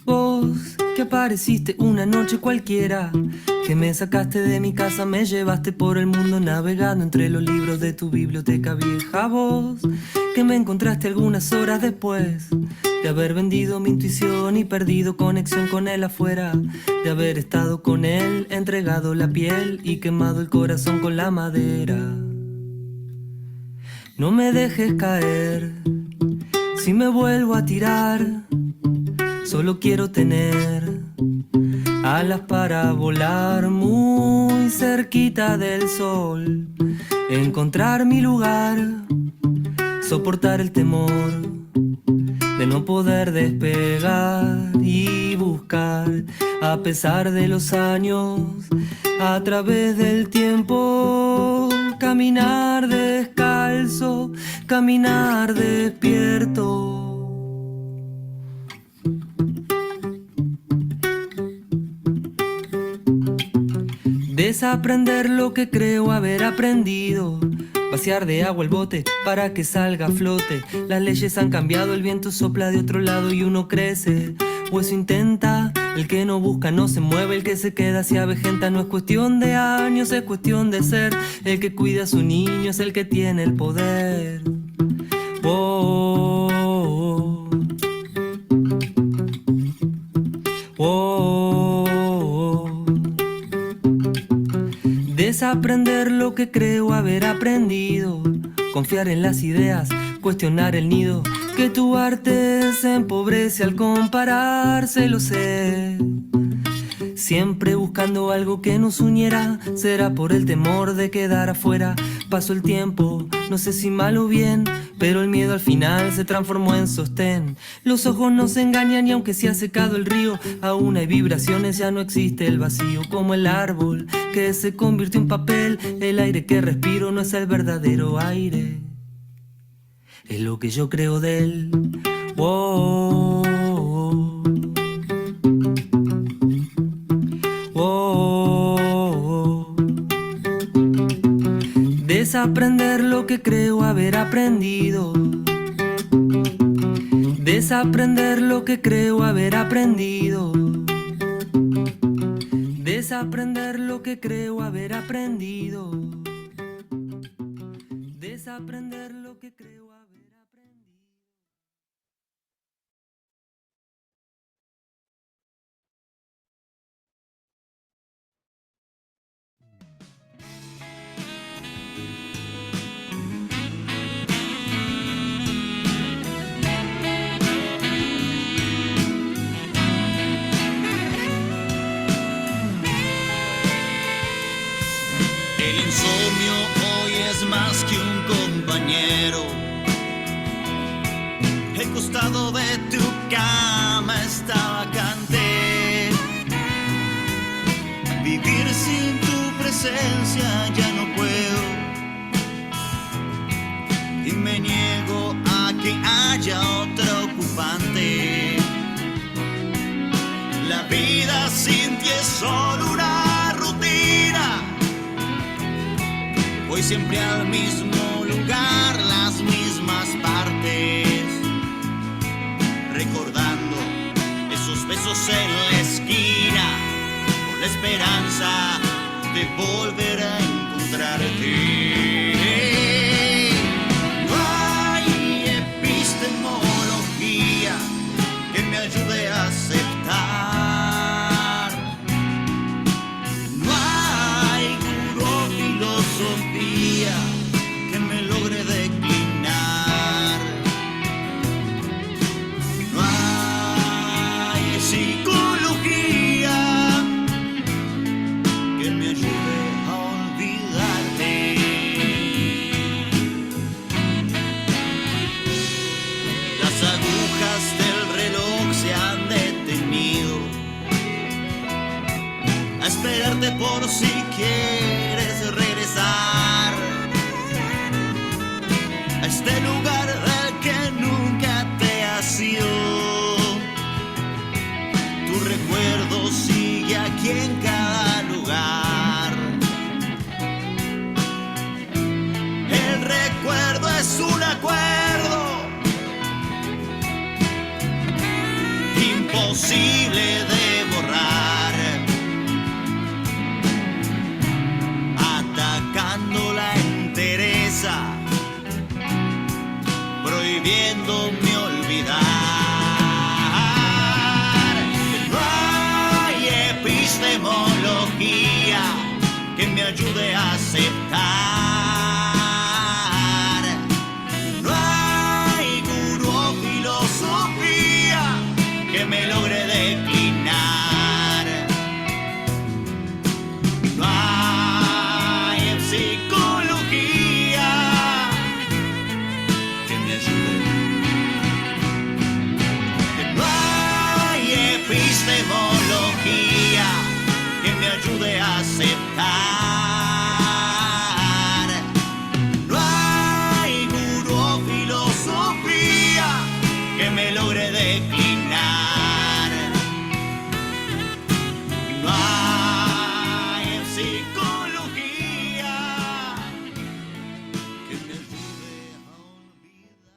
Vos que apareciste una noche cualquiera, que me sacaste de mi casa, me llevaste por el mundo navegando entre los libros de tu biblioteca vieja. Vos que me encontraste algunas horas después de haber vendido mi intuición y perdido conexión con él afuera, de haber estado con él, entregado la piel y quemado el corazón con la madera. No me dejes caer, si me vuelvo a tirar, solo quiero tener alas para volar muy cerquita del sol, encontrar mi lugar, soportar el temor de no poder despegar y buscar, a pesar de los años, a través del tiempo, caminar descalzo, caminar despierto. Desaprender lo que creo haber aprendido, vaciar de agua el bote para que salga a flote. Las leyes han cambiado, el viento sopla de otro lado y uno crece, o eso intenta. El que no busca no se mueve, el que se queda se avejenta. No es cuestión de años, es cuestión de ser. El que cuida a su niño es el que tiene el poder. Oh, oh, oh, oh, oh. Desaprender lo que creo haber aprendido, confiar en las ideas, cuestionar el nido, que tu arte se empobrece al compararse, lo sé. Siempre buscando algo que nos uniera, será por el temor de quedar afuera. Pasó el tiempo, no sé si mal o bien, pero el miedo al final se transformó en sostén. Los ojos nos engañan y aunque se ha secado el río, aún hay vibraciones, ya no existe el vacío. Como el árbol que se convirtió en papel, el aire que respiro no es el verdadero aire, es lo que yo creo de él. Wow, wow. Desaprender lo que creo haber aprendido, desaprender lo que creo haber aprendido, desaprender lo que creo haber aprendido, desaprender lo que creo haber aprendido. El insomnio hoy es más que un compañero. El costado de tu cama está vacante. Vivir sin tu presencia ya no puedo, y me niego a que haya otro ocupante. La vida sin ti es solo una rutina. Voy siempre al mismo lugar, las mismas partes, recordando esos besos en la esquina, con la esperanza de volver a encontrarte. No hay epistemología que me ayude a aceptar. No hay gurú o filosofía que me logre declinar. No hay psicología que me ayude a olvidarte. Las agujas del reloj se han detenido a esperarte por si quieres regresar a este lugar del que nunca te has ido. Tu recuerdo sigue aquí en cada lugar. pidiéndome olvidar. No hay epistemología que me ayude a aceptar. No hay gurú o filosofía que me logre declinar. No hay psicología que me ayude. No hay epistemología que me ayude a aceptar. No hay gurú o filosofía que me logre declinar. No hay psicología que me ayude a olvidarte.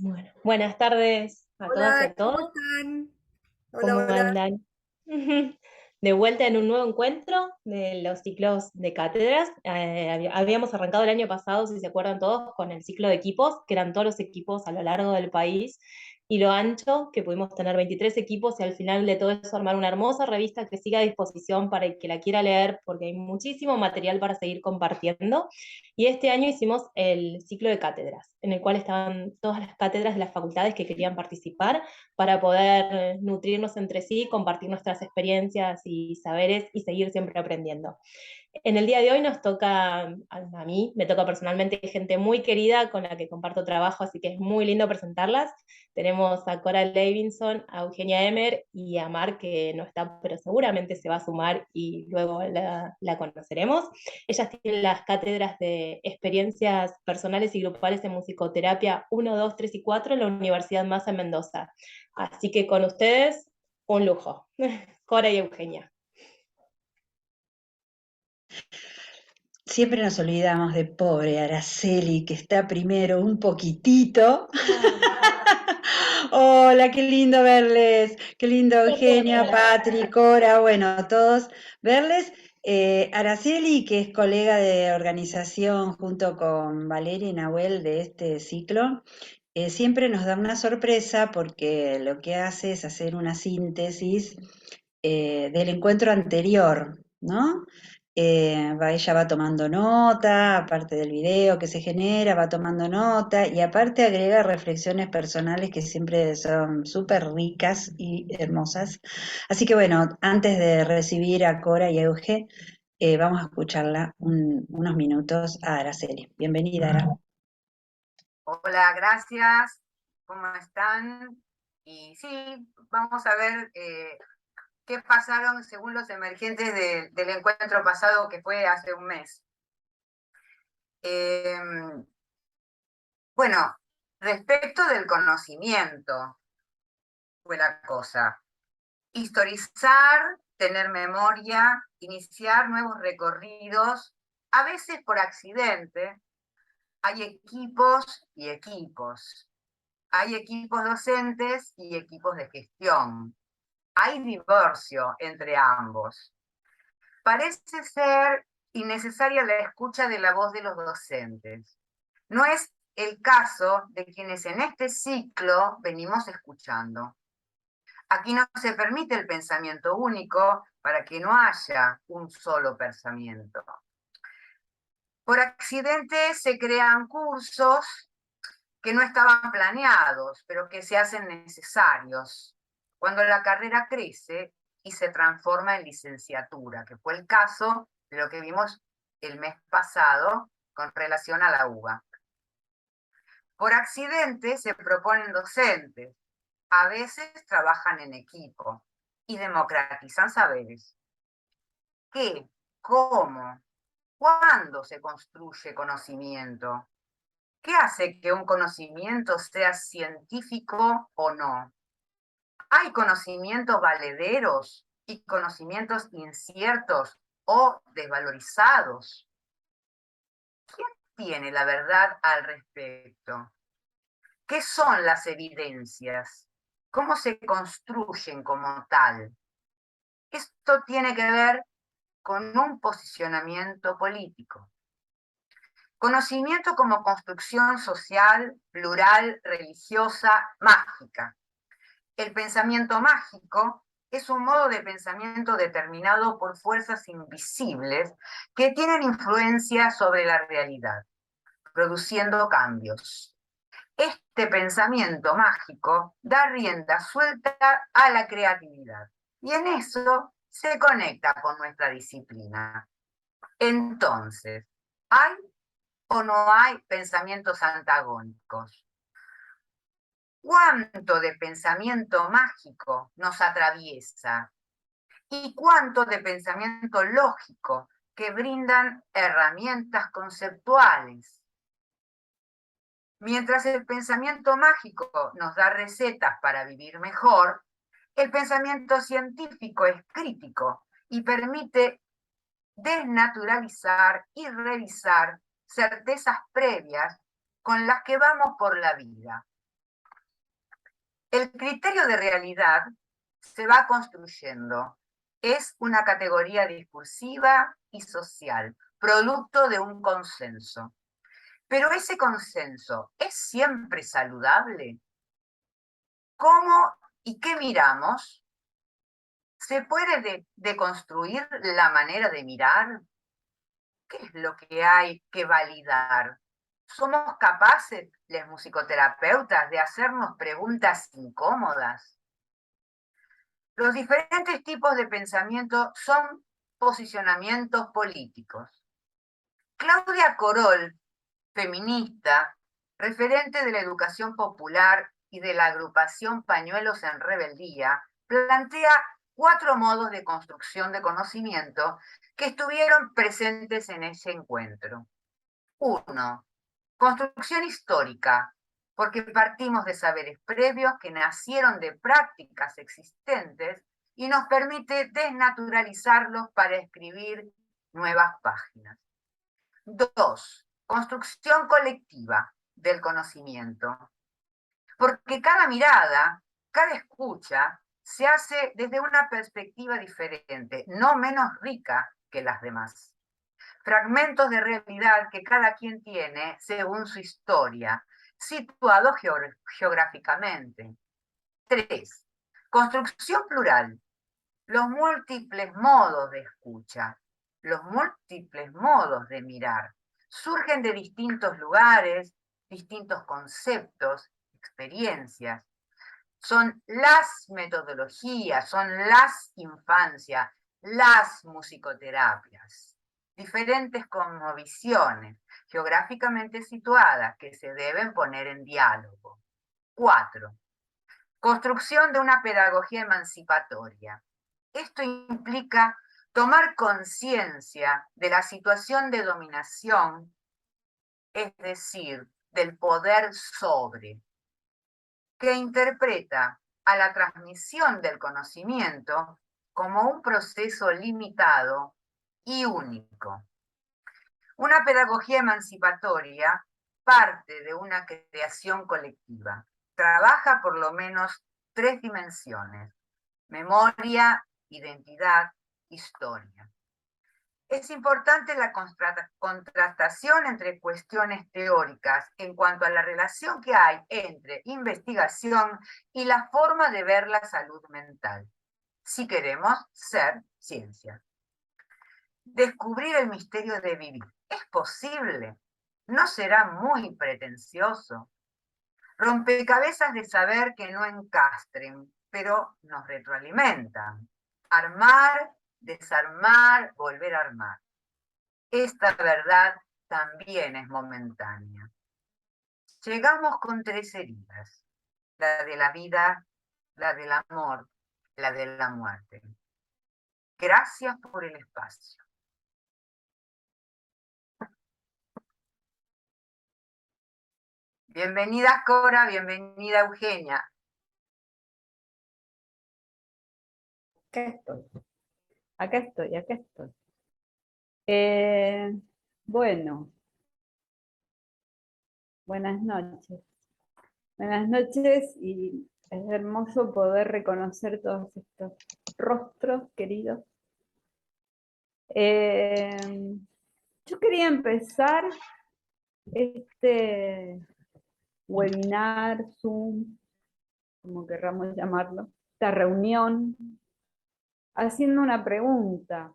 Bueno, buenas tardes a todas y a Hola, ¿cómo todos. están? Hola, ¿Cómo hola. andan? De vuelta en un nuevo encuentro de los ciclos de cátedras. Habíamos arrancado el año pasado, si se acuerdan todos, con el ciclo de equipos, que eran todos los equipos a lo largo del país, y lo ancho, que pudimos tener 23 equipos, y al final de todo eso armar una hermosa revista que siga a disposición para el que la quiera leer, porque hay muchísimo material para seguir compartiendo. Y este año hicimos el ciclo de cátedras, en el cual estaban todas las cátedras de las facultades que querían participar para poder nutrirnos entre sí, compartir nuestras experiencias y saberes y seguir siempre aprendiendo. En el día de hoy nos toca, a mí, me toca personalmente gente muy querida con la que comparto trabajo, así que es muy lindo presentarlas. Tenemos a Cora Levinson, a Eugenia Emer y a Mar, que no está, pero seguramente se va a sumar y luego la conoceremos. Ellas tienen las cátedras de experiencias personales y grupales en musicoterapia 1, 2, 3 y 4 en la Universidad Massa en Mendoza. Así que con ustedes, un lujo. Cora y Eugenia. Siempre nos olvidamos de pobre Araceli, que está primero un poquitito. Hola, qué lindo verles. Qué lindo, Eugenia, Patri, Cora, bueno, todos verles. Araceli, que es colega de organización junto con Valeria y Nahuel de este ciclo, siempre nos da una sorpresa porque lo que hace es hacer una síntesis del encuentro anterior, ¿no? Ella va tomando nota, aparte del video que se genera, va tomando nota y aparte agrega reflexiones personales que siempre son súper ricas y hermosas. Así que bueno, antes de recibir a Cora y a Euge, vamos a escucharla unos minutos a Araceli. Bienvenida, Ara. Hola, gracias. ¿Cómo están? Y sí, vamos a ver qué pasaron según los emergentes del encuentro pasado que fue hace un mes. Bueno, respecto del conocimiento fue la cosa. Historizar, tener memoria, iniciar nuevos recorridos, a veces por accidente. Hay equipos y equipos. Hay equipos docentes y equipos de gestión. Hay divorcio entre ambos. Parece ser innecesaria la escucha de la voz de los docentes. No es el caso de quienes en este ciclo venimos escuchando. Aquí no se permite el pensamiento único para que no haya un solo pensamiento. Por accidente se crean cursos que no estaban planeados, pero que se hacen necesarios cuando la carrera crece y se transforma en licenciatura, que fue el caso de lo que vimos el mes pasado con relación a la UBA. Por accidente se proponen docentes, a veces trabajan en equipo y democratizan saberes. ¿Qué? ¿Cómo? ¿Cuándo se construye conocimiento? ¿Qué hace que un conocimiento sea científico o no? ¿Hay conocimientos valederos y conocimientos inciertos o desvalorizados? ¿Quién tiene la verdad al respecto? ¿Qué son las evidencias? ¿Cómo se construyen como tal? Esto tiene que ver con un posicionamiento político. Conocimiento como construcción social, plural, religiosa, mágica. El pensamiento mágico es un modo de pensamiento determinado por fuerzas invisibles que tienen influencia sobre la realidad, produciendo cambios. Este pensamiento mágico da rienda suelta a la creatividad y en eso se conecta con nuestra disciplina. Entonces, ¿hay o no hay pensamientos antagónicos? ¿Cuánto de pensamiento mágico nos atraviesa? ¿Y cuánto de pensamiento lógico que brindan herramientas conceptuales? Mientras el pensamiento mágico nos da recetas para vivir mejor, el pensamiento científico es crítico y permite desnaturalizar y revisar certezas previas con las que vamos por la vida. El criterio de realidad se va construyendo. Es una categoría discursiva y social, producto de un consenso. Pero ese consenso, ¿es siempre saludable? ¿Cómo y qué miramos? ¿Se puede deconstruir la manera de mirar? ¿Qué es lo que hay que validar? ¿Somos capaces, los musicoterapeutas, de hacernos preguntas incómodas? Los diferentes tipos de pensamiento son posicionamientos políticos. Claudia Corol, feminista, referente de la educación popular y de la agrupación Pañuelos en Rebeldía, plantea 4 modos de construcción de conocimiento que estuvieron presentes en ese encuentro. 1. Construcción histórica, porque partimos de saberes previos que nacieron de prácticas existentes y nos permite desnaturalizarlos para escribir nuevas páginas. 2. Construcción colectiva del conocimiento, porque cada mirada, cada escucha, se hace desde una perspectiva diferente, no menos rica que las demás. Fragmentos de realidad que cada quien tiene según su historia, situados geográficamente. 3. Construcción plural. Los múltiples modos de escucha, los múltiples modos de mirar, surgen de distintos lugares, distintos conceptos, experiencias. Son las metodologías, son las infancias, las musicoterapias. Diferentes cosmovisiones geográficamente situadas que se deben poner en diálogo. 4. Construcción de una pedagogía emancipatoria. Esto implica tomar conciencia de la situación de dominación, es decir, del poder sobre, que interpreta a la transmisión del conocimiento como un proceso limitado y único. Una pedagogía emancipatoria parte de una creación colectiva. Trabaja por lo menos 3 dimensiones: memoria, identidad, historia. Es importante la contrastación entre cuestiones teóricas en cuanto a la relación que hay entre investigación y la forma de ver la salud mental, si queremos ser ciencia. Descubrir el misterio de vivir. ¿Es posible? ¿No será muy pretencioso? Rompecabezas de saber que no encastren, pero nos retroalimentan. Armar, desarmar, volver a armar. Esta verdad también es momentánea. Llegamos con 3 heridas: la de la vida, la del amor, la de la muerte. Gracias por el espacio. Bienvenida Cora, bienvenida Eugenia. Acá estoy. Bueno, buenas noches. Buenas noches, y es hermoso poder reconocer todos estos rostros queridos. Yo quería empezar este webinar, Zoom, como querramos llamarlo, esta reunión, haciendo una pregunta.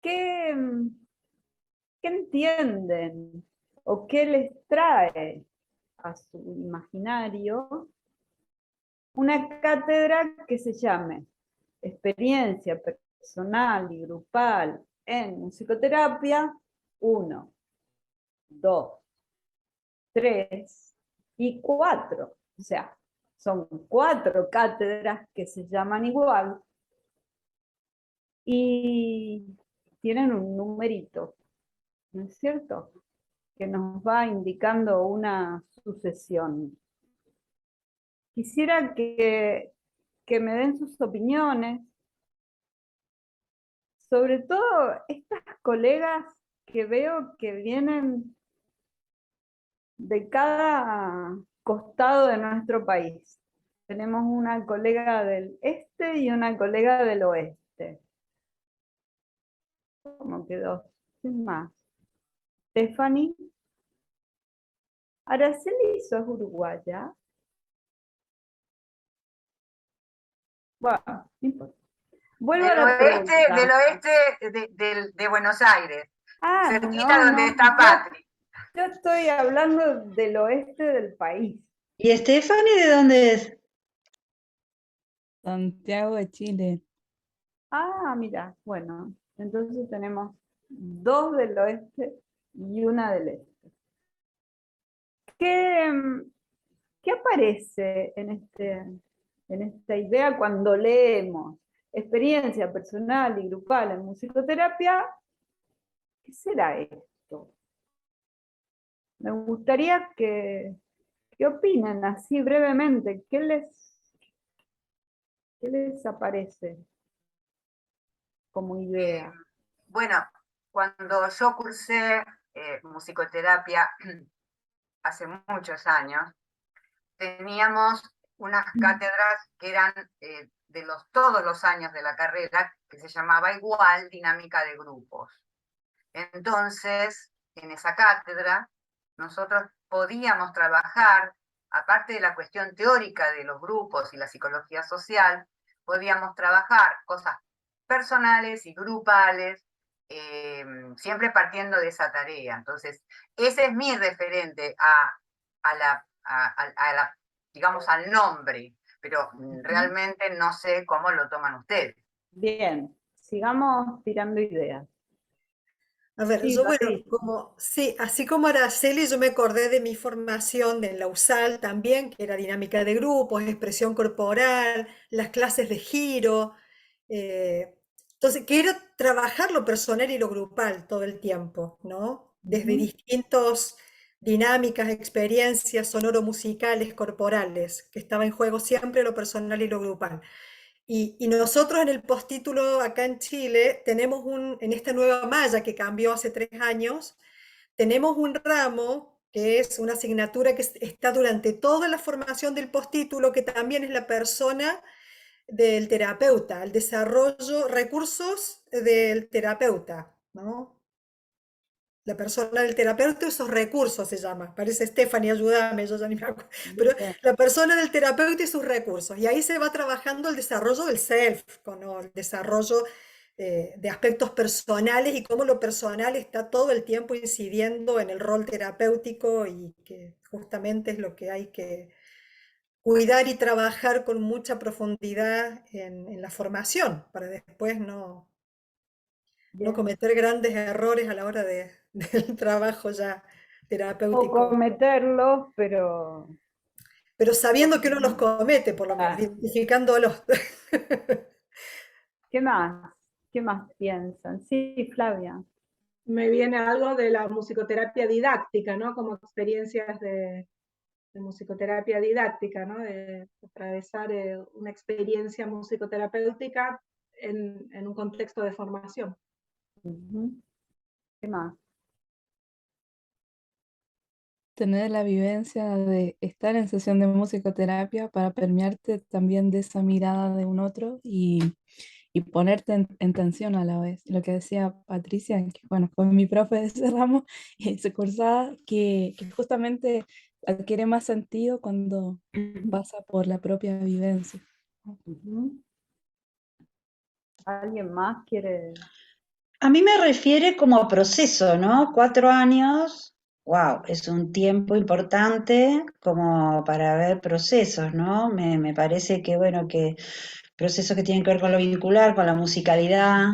¿Qué, qué entienden o qué les trae a su imaginario una cátedra que se llame Experiencia Personal y Grupal en Musicoterapia 1, 2, 3 y 4? O sea, son 4 cátedras que se llaman igual y tienen un numerito, ¿no es cierto?, que nos va indicando una sucesión. Quisiera que me den sus opiniones, sobre todo estas colegas que veo que vienen de cada costado de nuestro país. Tenemos una colega del este y una colega del oeste. ¿Cómo quedó? Sin más. Stephanie. Araceli, ¿sos uruguaya? Bueno, no importa. Vuelvo a la pregunta. Del oeste de Buenos Aires, Ah, cerquita no, donde no, está Patri. yo estoy hablando del oeste del país. ¿Y Stephanie de dónde es? Santiago de Chile. Ah, mira, bueno, entonces tenemos 2 del oeste y una del este. ¿Qué aparece en esta idea cuando leemos experiencia personal y grupal en musicoterapia? ¿Qué será esto? Me gustaría que opinen así brevemente. ¿Qué les aparece como idea? Bueno, cuando yo cursé musicoterapia hace muchos años, teníamos unas cátedras que eran todos los años de la carrera, que se llamaba igual dinámica de grupos. Entonces, en esa cátedra, nosotros podíamos trabajar, aparte de la cuestión teórica de los grupos y la psicología social, podíamos trabajar cosas personales y grupales, siempre partiendo de esa tarea. Entonces, ese es mi referente digamos, al nombre, pero realmente no sé cómo lo toman ustedes. Bien, sigamos tirando ideas. A ver, Sí, yo bueno, Patricia. sí, así como Araceli, yo me acordé de mi formación en la USAL también, que era dinámica de grupos, expresión corporal, las clases de giro. Entonces, que era trabajar lo personal y lo grupal todo el tiempo, ¿no? Desde distintas dinámicas, experiencias sonoro-musicales, corporales, que estaba en juego siempre lo personal y lo grupal. Y nosotros en el postítulo acá en Chile tenemos en esta nueva malla que cambió hace 3 años, tenemos un ramo que es una asignatura que está durante toda la formación del postítulo, que también es la persona del terapeuta, el desarrollo, recursos del terapeuta, ¿no? La persona del terapeuta, esos recursos se llama. Parece Stephanie, ayúdame, yo ya ni me acuerdo. Pero Bien. la persona del terapeuta y sus recursos. Y ahí se va trabajando el desarrollo del self, ¿no? El desarrollo de aspectos personales y cómo lo personal está todo el tiempo incidiendo en el rol terapéutico y que justamente es lo que hay que cuidar y trabajar con mucha profundidad en la formación, para después no Bien. cometer grandes errores a la hora del trabajo ya O terapéutico. cometerlos, pero Pero sabiendo que uno los comete, por lo menos, identificándolos. ¿qué más? ¿Qué más piensan? Sí, Flavia. Me viene algo de la musicoterapia didáctica, ¿no? Como experiencias de musicoterapia didáctica, ¿no? De atravesar una experiencia musicoterapéutica en un contexto de formación. ¿Qué más? Tener la vivencia de estar en sesión de musicoterapia para permearte también de esa mirada de un otro y y ponerte en tensión a la vez. Lo que decía Patricia, que bueno, fue mi profe de ese ramo, en su cursada, que justamente adquiere más sentido cuando pasa por la propia vivencia. Ujú. ¿Alguien más quiere? A mí me refiere como proceso, ¿no? 4 años, wow, es un tiempo importante como para ver procesos, ¿no? Me parece que, bueno, que procesos que tienen que ver con lo vincular, con la musicalidad,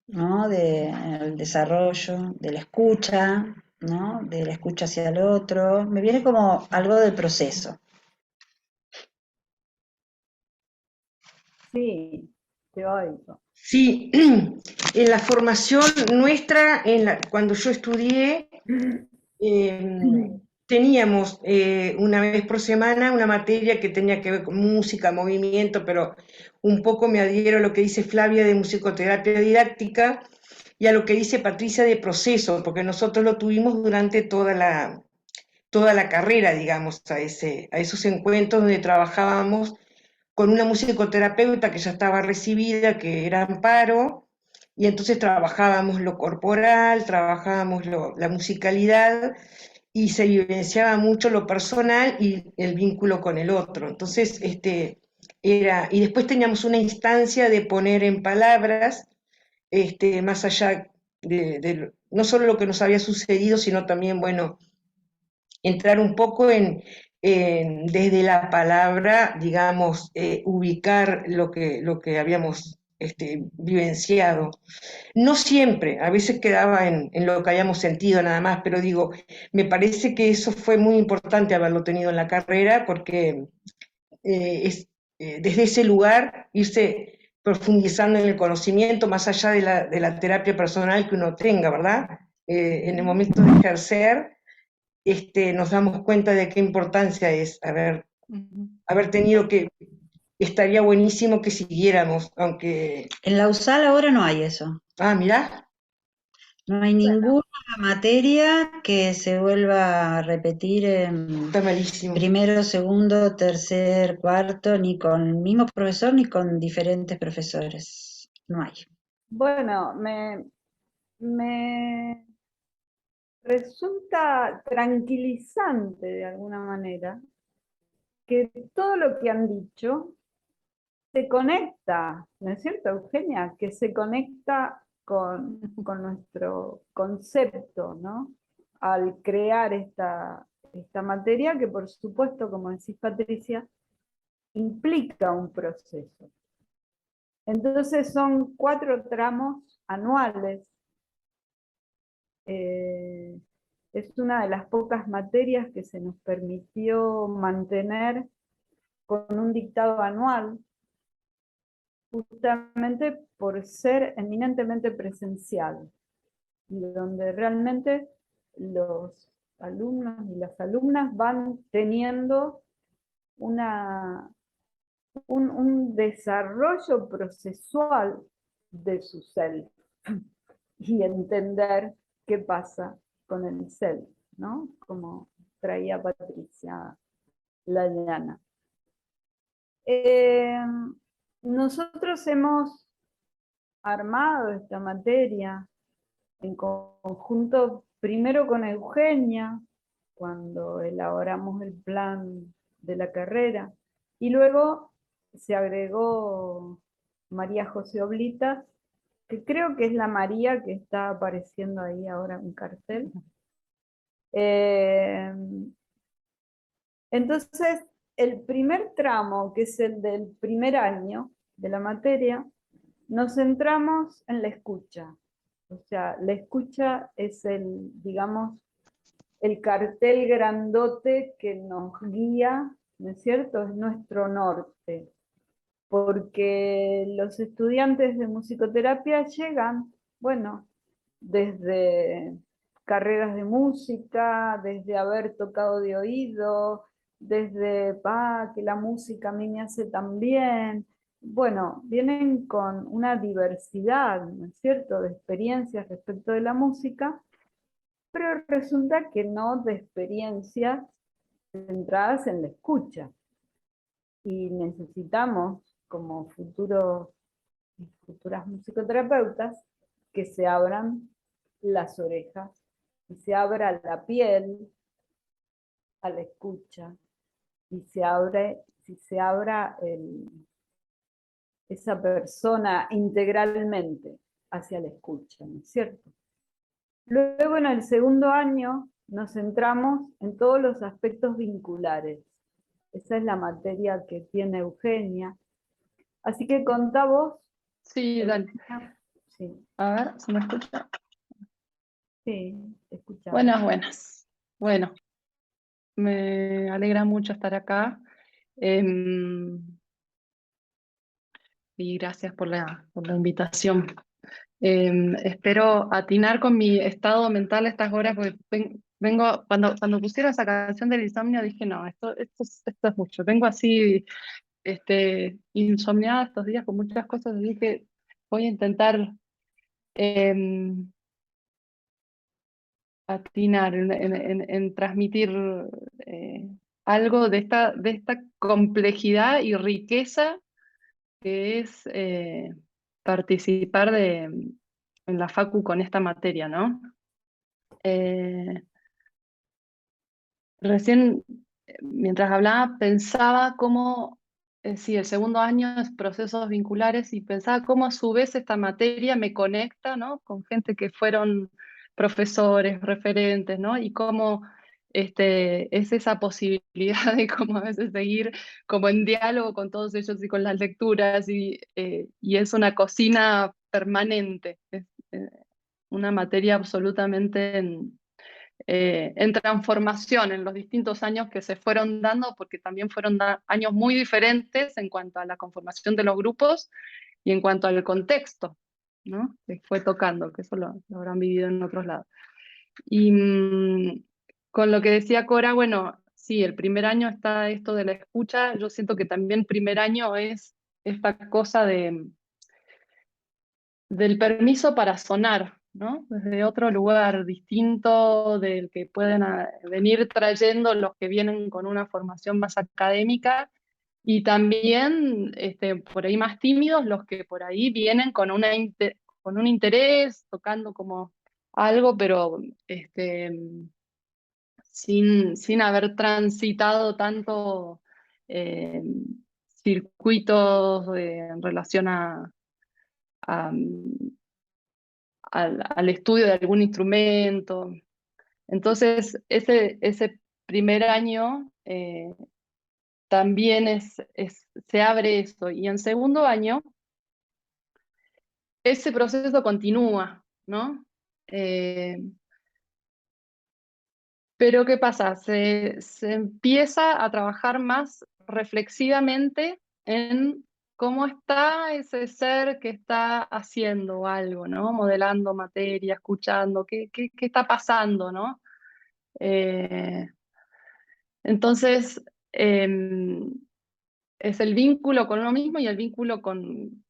¿no? El desarrollo, de la escucha, ¿no? De la escucha hacia el otro. Me viene como algo del proceso. Sí, te oigo. Sí, en la formación nuestra, cuando yo estudié, teníamos una vez por semana una materia que tenía que ver con música, movimiento, pero un poco me adhiero a lo que dice Flavia de musicoterapia didáctica y a lo que dice Patricia de proceso, porque nosotros lo tuvimos durante toda la carrera, digamos, a esos encuentros donde trabajábamos con una musicoterapeuta que ya estaba recibida, que era Amparo, y entonces trabajábamos lo corporal, trabajábamos la musicalidad, y se vivenciaba mucho lo personal y el vínculo con el otro. Entonces, y después teníamos una instancia de poner en palabras, más allá no solo lo que nos había sucedido, sino también, bueno, entrar un poco desde la palabra, digamos, ubicar lo que habíamos vivenciado. No siempre, a veces quedaba en lo que habíamos sentido nada más, pero digo, me parece que eso fue muy importante haberlo tenido en la carrera, porque desde ese lugar irse profundizando en el conocimiento, más allá de la terapia personal que uno tenga, ¿verdad? En el momento de ejercer, nos damos cuenta de qué importancia es haber tenido estaría buenísimo que siguiéramos, aunque... En la USAL ahora no hay eso. Ah, mirá. No hay ninguna materia que se vuelva a repetir en Está malísimo. primero, segundo, tercer, cuarto, ni con el mismo profesor ni con diferentes profesores. No hay. Bueno, me resulta tranquilizante de alguna manera que todo lo que han dicho se conecta, ¿no es cierto, Eugenia? Que se conecta con nuestro concepto, ¿no? Al crear esta materia que, por supuesto, como decís, Patricia, implica un proceso. Entonces son 4 tramos anuales. Es una de las pocas materias que se nos permitió mantener con un dictado anual, justamente por ser eminentemente presencial, y donde realmente los alumnos y las alumnas van teniendo un desarrollo procesual de su self y entender qué pasa con el self, ¿no? Como traía Patricia Layana. Nosotros hemos armado esta materia en conjunto primero con Eugenia, cuando elaboramos el plan de la carrera, y luego se agregó María José Oblitas, que creo que es la María que está apareciendo ahí ahora en cartel. Entonces, el primer tramo, que es el del primer año de la materia, nos centramos en la escucha. O sea, la escucha es digamos, el cartel grandote que nos guía, ¿no es cierto? Es nuestro norte. Porque los estudiantes de musicoterapia llegan, bueno, desde carreras de música, desde haber tocado de oído, desde, que la música a mí me hace tan bien. Bueno, vienen con una diversidad, ¿no es cierto?, de experiencias respecto de la música, pero resulta que no de experiencias centradas en la escucha. Y necesitamos, como futuros y futuras musicoterapeutas que se abran las orejas y se abra la piel a la escucha y se abra esa persona integralmente hacia la escucha, ¿no es cierto? Luego en el segundo año nos centramos en todos los aspectos vinculares. Esa es la materia que tiene Eugenia. Así que contá vos. Sí, dale. Sí. A ver, ¿se me escucha? Sí, te escuchamos. Buenas, buenas. Bueno, me alegra mucho estar acá. Y gracias por la invitación. Espero atinar con mi estado mental a estas horas, porque vengo, cuando pusieron esa canción del insomnio, dije, no, esto es mucho. Vengo así, insomniada estos días con muchas cosas, así que voy a intentar atinar en transmitir algo de esta complejidad y riqueza que es participar en la Facu con esta materia, ¿no? Recién, mientras hablaba, pensaba cómo, sí, el segundo año es procesos vinculares y pensaba cómo a su vez esta materia me conecta, ¿no? Con gente que fueron profesores, referentes, ¿no? Y cómo es esa posibilidad de como a veces seguir como en diálogo con todos ellos y con las lecturas y es una cocina permanente, es una materia absolutamente en transformación en los distintos años que se fueron dando, porque también fueron años muy diferentes en cuanto a la conformación de los grupos y en cuanto al contexto, ¿no? Que fue tocando, que eso lo habrán vivido en otros lados. Y con lo que decía Cora, bueno, sí, el primer año está esto de la escucha, yo siento que también el primer año es esta cosa del permiso para sonar, ¿no? Desde otro lugar distinto del que pueden venir trayendo los que vienen con una formación más académica y también por ahí más tímidos los que por ahí vienen con un interés, tocando como algo, pero sin haber transitado tanto circuitos en relación al estudio de algún instrumento. Entonces, ese primer año también se abre eso. Y en segundo año, ese proceso continúa, ¿no? Pero ¿qué pasa? Se empieza a trabajar más reflexivamente en cómo está ese ser que está haciendo algo, ¿no? Modelando materia, escuchando, qué está pasando, ¿no? Entonces, es el vínculo con uno mismo y el vínculo con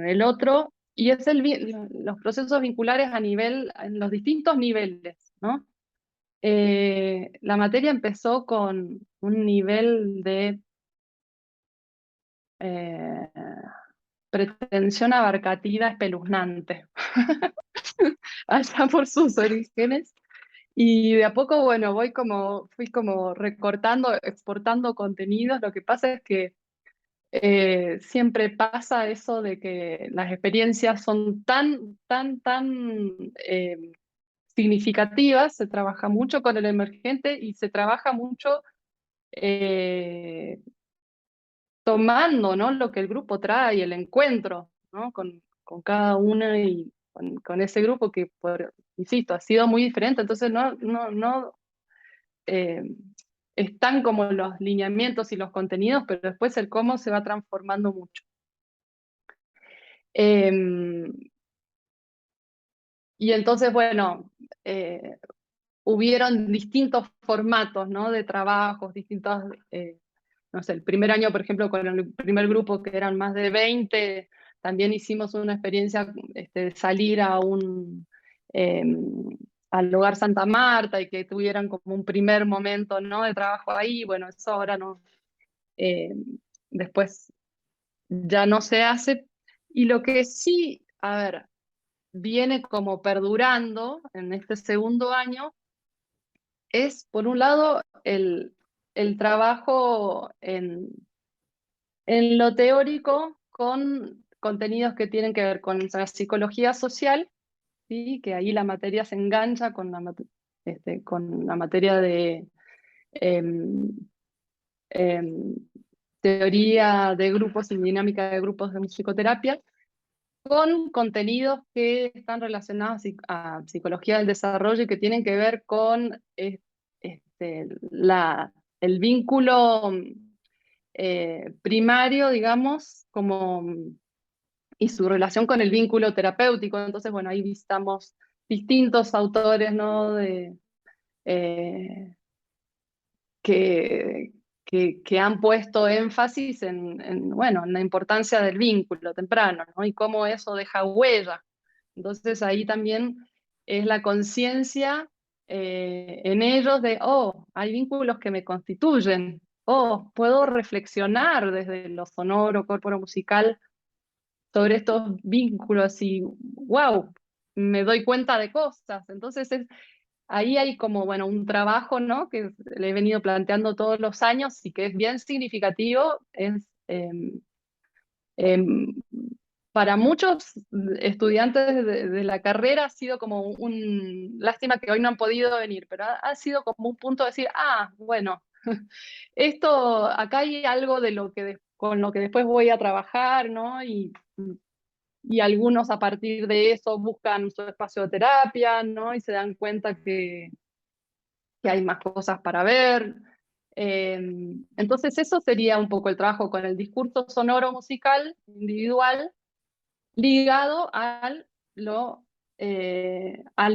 el otro, y es los procesos vinculares en los distintos niveles, ¿no? La materia empezó con un nivel de pretensión abarcativa espeluznante, allá por sus orígenes. Y de a poco, bueno, fui como recortando, exportando contenidos. Lo que pasa es que siempre pasa eso de que las experiencias son tan significativas, se trabaja mucho con el emergente y se trabaja mucho tomando, ¿no? Lo que el grupo trae, el encuentro, ¿no? Con cada una y con ese grupo que, insisto, ha sido muy diferente. Entonces no están como los lineamientos y los contenidos, pero después el cómo se va transformando mucho. Y entonces, bueno, hubieron distintos formatos, ¿no? De trabajos, distintos, no sé, el primer año, por ejemplo, con el primer grupo que eran más de 20, también hicimos una experiencia de salir al lugar Santa Marta y que tuvieran como un primer momento, ¿no? De trabajo ahí. Bueno, eso ahora no, después ya no se hace. Y lo que sí, a ver, viene como perdurando en este segundo año es, por un lado, el trabajo en lo teórico con contenidos que tienen que ver con la psicología social, ¿sí? Que ahí la materia se engancha con con la materia de em, em, teoría de grupos y dinámica de grupos de musicoterapia, con contenidos que están relacionados a psicología del desarrollo y que tienen que ver con el vínculo primario, digamos, y su relación con el vínculo terapéutico. Entonces, bueno, ahí visitamos distintos autores, ¿no? Eh, que han puesto énfasis bueno, en la importancia del vínculo temprano, ¿no? Y cómo eso deja huella. Entonces ahí también es la conciencia en ellos de, oh, hay vínculos que me constituyen, oh, puedo reflexionar desde lo sonoro, corporo musical sobre estos vínculos y, wow, me doy cuenta de cosas. Entonces ahí hay como, bueno, un trabajo, ¿no? Que le he venido planteando todos los años y que es bien significativo. Em, para muchos estudiantes de la carrera ha sido como lástima que hoy no han podido venir, pero ha sido como un punto de decir, ah, bueno, esto, acá hay algo de con lo que después voy a trabajar, ¿no? Y algunos a partir de eso buscan su espacio de terapia, ¿no? Y se dan cuenta que hay más cosas para ver. Entonces eso sería un poco el trabajo con el discurso sonoro musical individual ligado al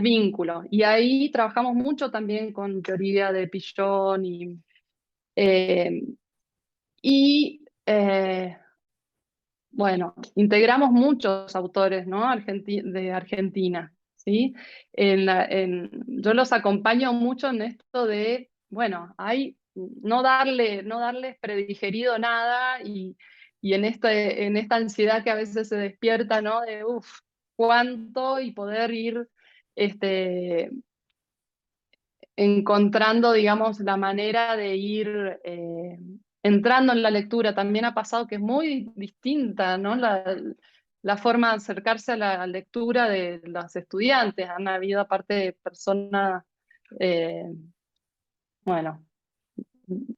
vínculo. Y ahí trabajamos mucho también con teoría de Pillon eh, y bueno, integramos muchos autores, ¿no? De Argentina, ¿sí? Yo los acompaño mucho en esto de, bueno, no darles predigerido nada y en esta ansiedad que a veces se despierta, ¿no? De, uff, cuánto y poder ir encontrando, digamos, la manera de ir entrando en la lectura. También ha pasado que es muy distinta, ¿no? La forma de acercarse a la lectura de los estudiantes. Han habido aparte personas, bueno,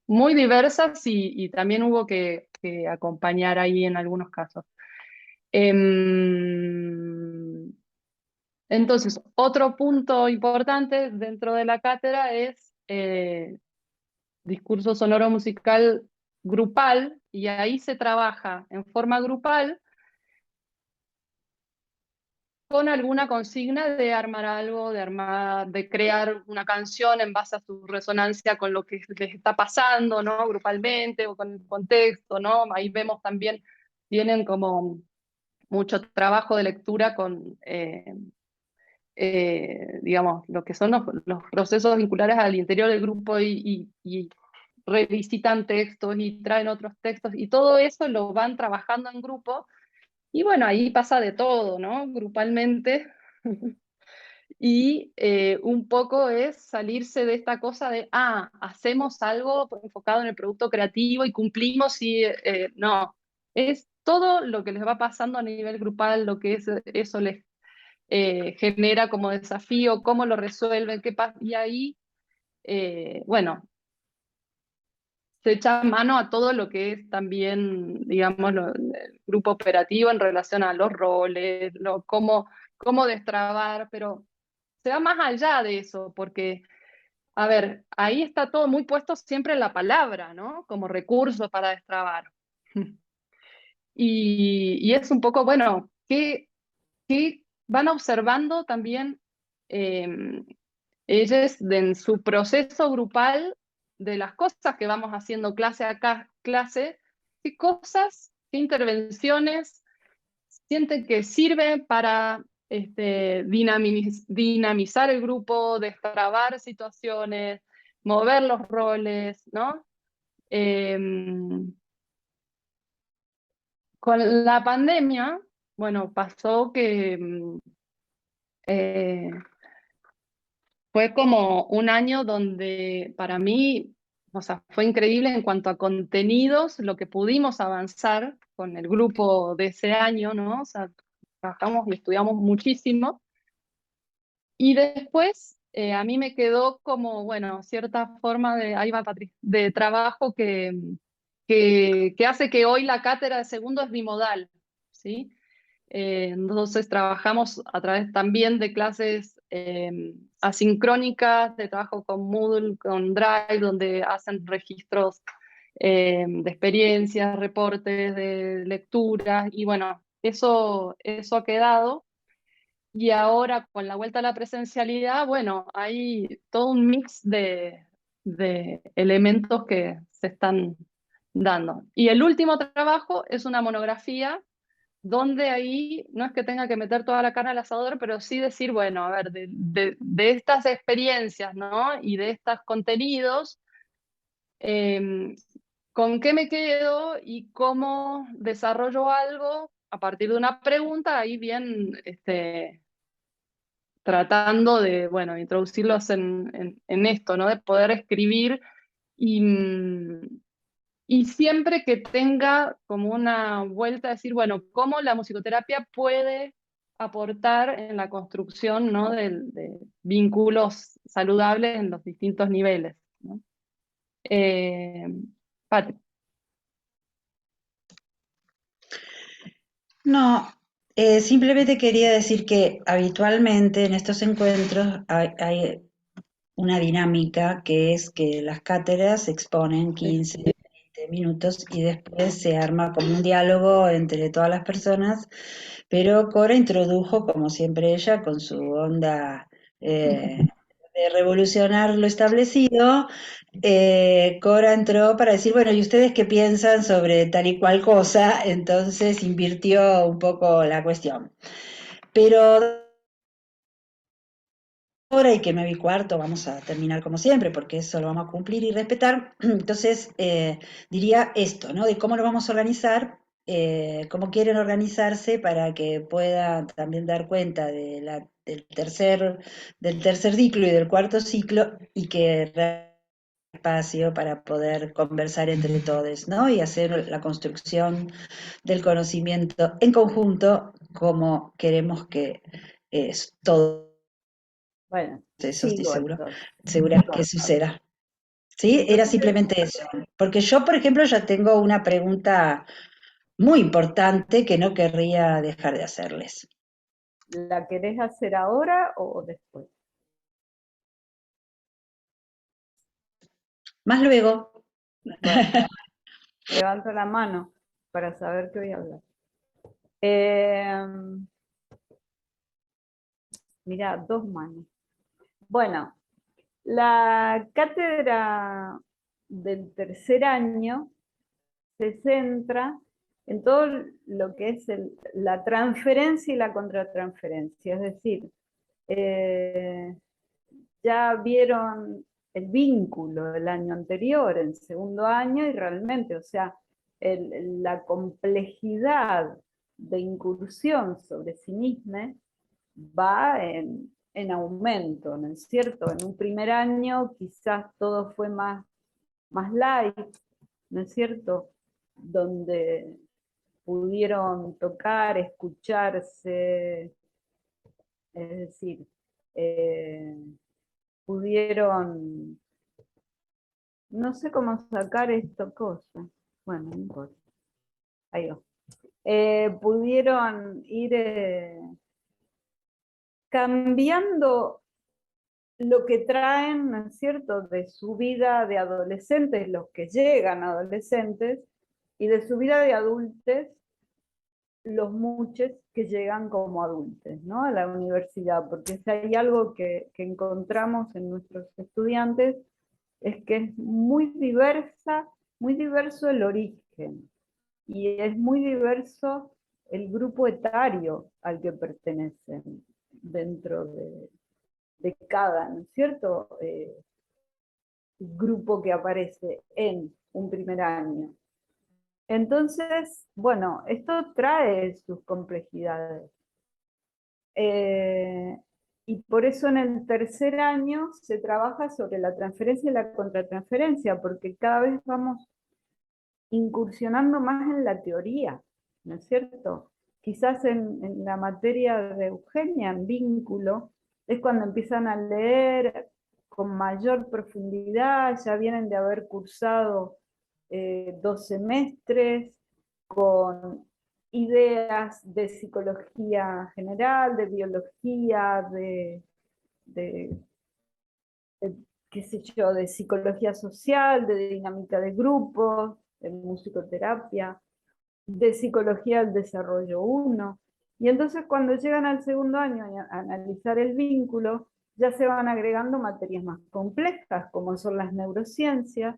muy diversas y también hubo que acompañar ahí en algunos casos. Entonces, otro punto importante dentro de la cátedra es discurso sonoro musical grupal, y ahí se trabaja en forma grupal con alguna consigna de armar algo, de crear una canción en base a su resonancia con lo que les está pasando, ¿no? Grupalmente o con el contexto, ¿no? Ahí vemos también, tienen como mucho trabajo de lectura con, digamos, lo que son los procesos vinculares al interior del grupo y revisitan textos y traen otros textos y todo eso lo van trabajando en grupo y bueno, ahí pasa de todo, ¿no? Grupalmente. Y un poco es salirse de esta cosa de, hacemos algo enfocado en el producto creativo y cumplimos y no, es todo lo que les va pasando a nivel grupal, lo que eso les genera como desafío, cómo lo resuelven, qué pasa, y ahí, bueno, se echa mano a todo lo que es también, digamos, el grupo operativo en relación a los roles, cómo destrabar, pero se va más allá de eso, porque, a ver, ahí está todo muy puesto siempre en la palabra, ¿no? Como recurso para destrabar. Y es un poco, bueno, ¿qué van observando también ellos en su proceso grupal de las cosas que vamos haciendo clase a clase, qué cosas, qué intervenciones sienten que sirven para dinamizar el grupo, destrabar situaciones, mover los roles, ¿no? Con la pandemia, bueno, pasó que fue como un año donde para mí, o sea, fue increíble en cuanto a contenidos, lo que pudimos avanzar con el grupo de ese año, ¿no? O sea, trabajamos y estudiamos muchísimo. Y después a mí me quedó como, bueno, cierta forma de, ahí va Patri, de trabajo que hace que hoy la cátedra de segundo es bimodal, ¿sí? Entonces trabajamos a través también de clases asincrónicas, de trabajo con Moodle, con Drive, donde hacen registros de experiencias, reportes de lecturas, y bueno, eso ha quedado. Y ahora con la vuelta a la presencialidad, bueno, hay todo un mix de elementos que se están dando. Y el último trabajo es una monografía donde ahí no es que tenga que meter toda la carne al asador, pero sí decir, bueno, a ver, de estas experiencias, ¿no? Y de estos contenidos, ¿con qué me quedo y cómo desarrollo algo a partir de una pregunta? Ahí bien, tratando de, bueno, introducirlos en esto, ¿no? De poder escribir y, y siempre que tenga como una vuelta a decir, bueno, cómo la musicoterapia puede aportar en la construcción, ¿no? de vínculos saludables en los distintos niveles, ¿no? Eh, Patri. No, simplemente quería decir que habitualmente en estos encuentros hay una dinámica que es que las cátedras se exponen 15, 20 minutos y después se arma como un diálogo entre todas las personas, pero Cora introdujo, como siempre ella, con su onda de revolucionar lo establecido. Cora entró para decir, bueno, ¿y ustedes qué piensan sobre tal y cual cosa? Entonces invirtió un poco la cuestión. Pero ahora y que 9:15 vamos a terminar como siempre, porque eso lo vamos a cumplir y respetar. Entonces, diría esto, ¿no? De cómo lo vamos a organizar, cómo quieren organizarse para que puedan también dar cuenta del tercer ciclo y del cuarto ciclo y que espacio para poder conversar entre todos, ¿no? Y hacer la construcción del conocimiento en conjunto como queremos que es todo Bueno, eso, estoy sigo entonces. segura que suceda. ¿Sí? Era Entonces, simplemente eso. Porque yo, por ejemplo, ya tengo una pregunta muy importante que no querría dejar de hacerles. ¿la querés hacer ahora o después? Más luego. Bueno, levanto la mano para saber qué voy a hablar. Mirá, 2 manos. Bueno, la cátedra del tercer año se centra en todo lo que es la transferencia y la contratransferencia. Es decir, ya vieron el vínculo del año anterior, en segundo año, y realmente, o sea, la complejidad de incursión sobre sí misma va en aumento, ¿no es cierto? En un primer año quizás todo fue más light, ¿no es cierto? Donde pudieron tocar, escucharse, es decir, pudieron, no sé cómo sacar esta cosa, bueno, no importa, ahí va. Pudieron ir cambiando lo que traen, ¿no es cierto?, de su vida de adolescentes, los que llegan adolescentes, y de su vida de adultos, los muchos que llegan como adultos, ¿no?, a la universidad, porque si hay algo que encontramos en nuestros estudiantes, es que es muy diverso el origen, y es muy diverso el grupo etario al que pertenecen dentro de cada, ¿no es cierto?, grupo que aparece en un primer año. Entonces, bueno, esto trae sus complejidades. Y por eso en el tercer año se trabaja sobre la transferencia y la contratransferencia, porque cada vez vamos incursionando más en la teoría, ¿no es cierto? Quizás en la materia de Eugenia, en vínculo, es cuando empiezan a leer con mayor profundidad, ya vienen de haber cursado 2 semestres, con ideas de psicología general, de biología, de qué sé yo, de psicología social, de dinámica de grupos, de musicoterapia, de psicología del desarrollo 1. Y entonces cuando llegan al segundo año a analizar el vínculo, ya se van agregando materias más complejas, como son las neurociencias,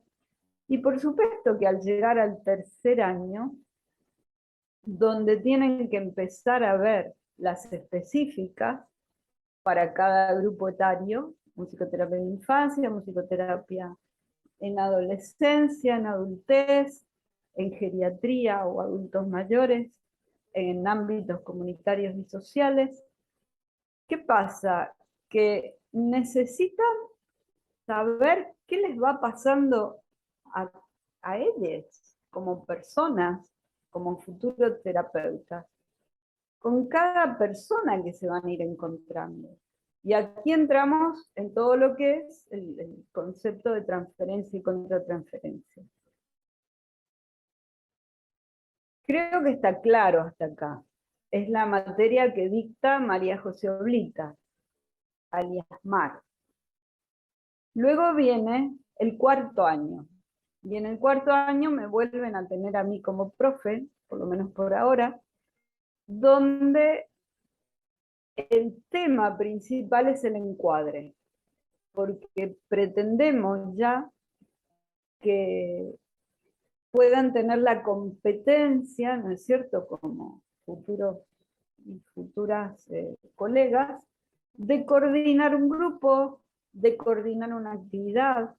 y por supuesto que al llegar al tercer año, donde tienen que empezar a ver las específicas para cada grupo etario, musicoterapia en infancia, musicoterapia en adolescencia, en adultez, en geriatría o adultos mayores, en ámbitos comunitarios y sociales. ¿Qué pasa? Que necesitan saber qué les va pasando a ellos como personas, como futuros terapeutas, con cada persona que se van a ir encontrando. Y aquí entramos en todo lo que es el concepto de transferencia y contratransferencia. Creo que está claro hasta acá. Es la materia que dicta María José Oblita, alias Mar. Luego viene el cuarto año. Y en el cuarto año me vuelven a tener a mí como profe, por lo menos por ahora, donde el tema principal es el encuadre, porque pretendemos ya que puedan tener la competencia, ¿no es cierto?, como futuros y futuras colegas, de coordinar un grupo, de coordinar una actividad,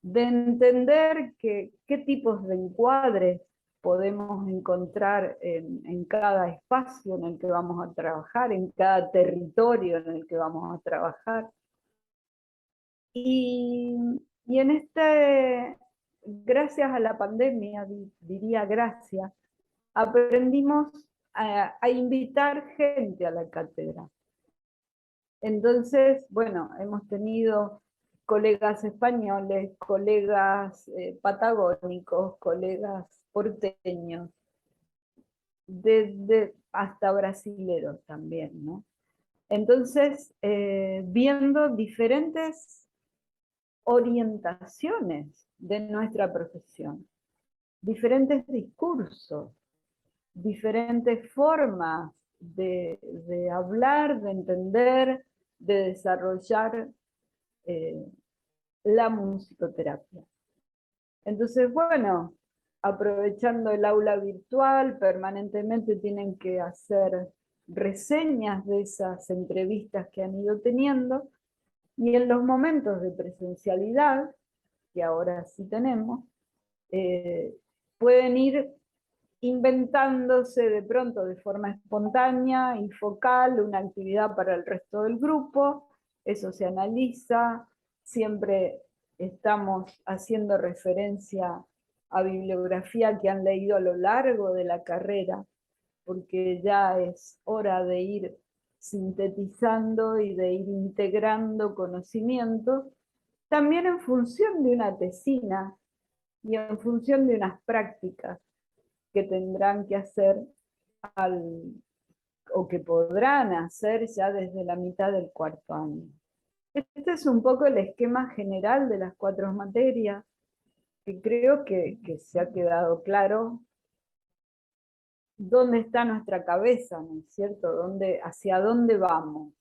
de entender qué tipos de encuadres podemos encontrar en cada espacio en el que vamos a trabajar, en cada territorio en el que vamos a trabajar. Y en gracias a la pandemia, diría gracias, aprendimos a invitar gente a la cátedra. Entonces, bueno, hemos tenido colegas españoles, colegas patagónicos, colegas porteños, hasta brasileros también, ¿no? Entonces, viendo diferentes orientaciones de nuestra profesión, diferentes discursos, diferentes formas de hablar, de entender, de desarrollar la musicoterapia. Entonces, bueno, aprovechando el aula virtual, permanentemente tienen que hacer reseñas de esas entrevistas que han ido teniendo, y en los momentos de presencialidad, que ahora sí tenemos, pueden ir inventándose de pronto de forma espontánea y focal una actividad para el resto del grupo. Eso se analiza, siempre estamos haciendo referencia a bibliografía que han leído a lo largo de la carrera, porque ya es hora de ir sintetizando y de ir integrando conocimiento, también en función de una tesina y en función de unas prácticas que tendrán que hacer o que podrán hacer ya desde la mitad del cuarto año. Este es un poco el esquema general de las 4 materias, que creo que se ha quedado claro dónde está nuestra cabeza, ¿no es cierto? Hacia dónde vamos.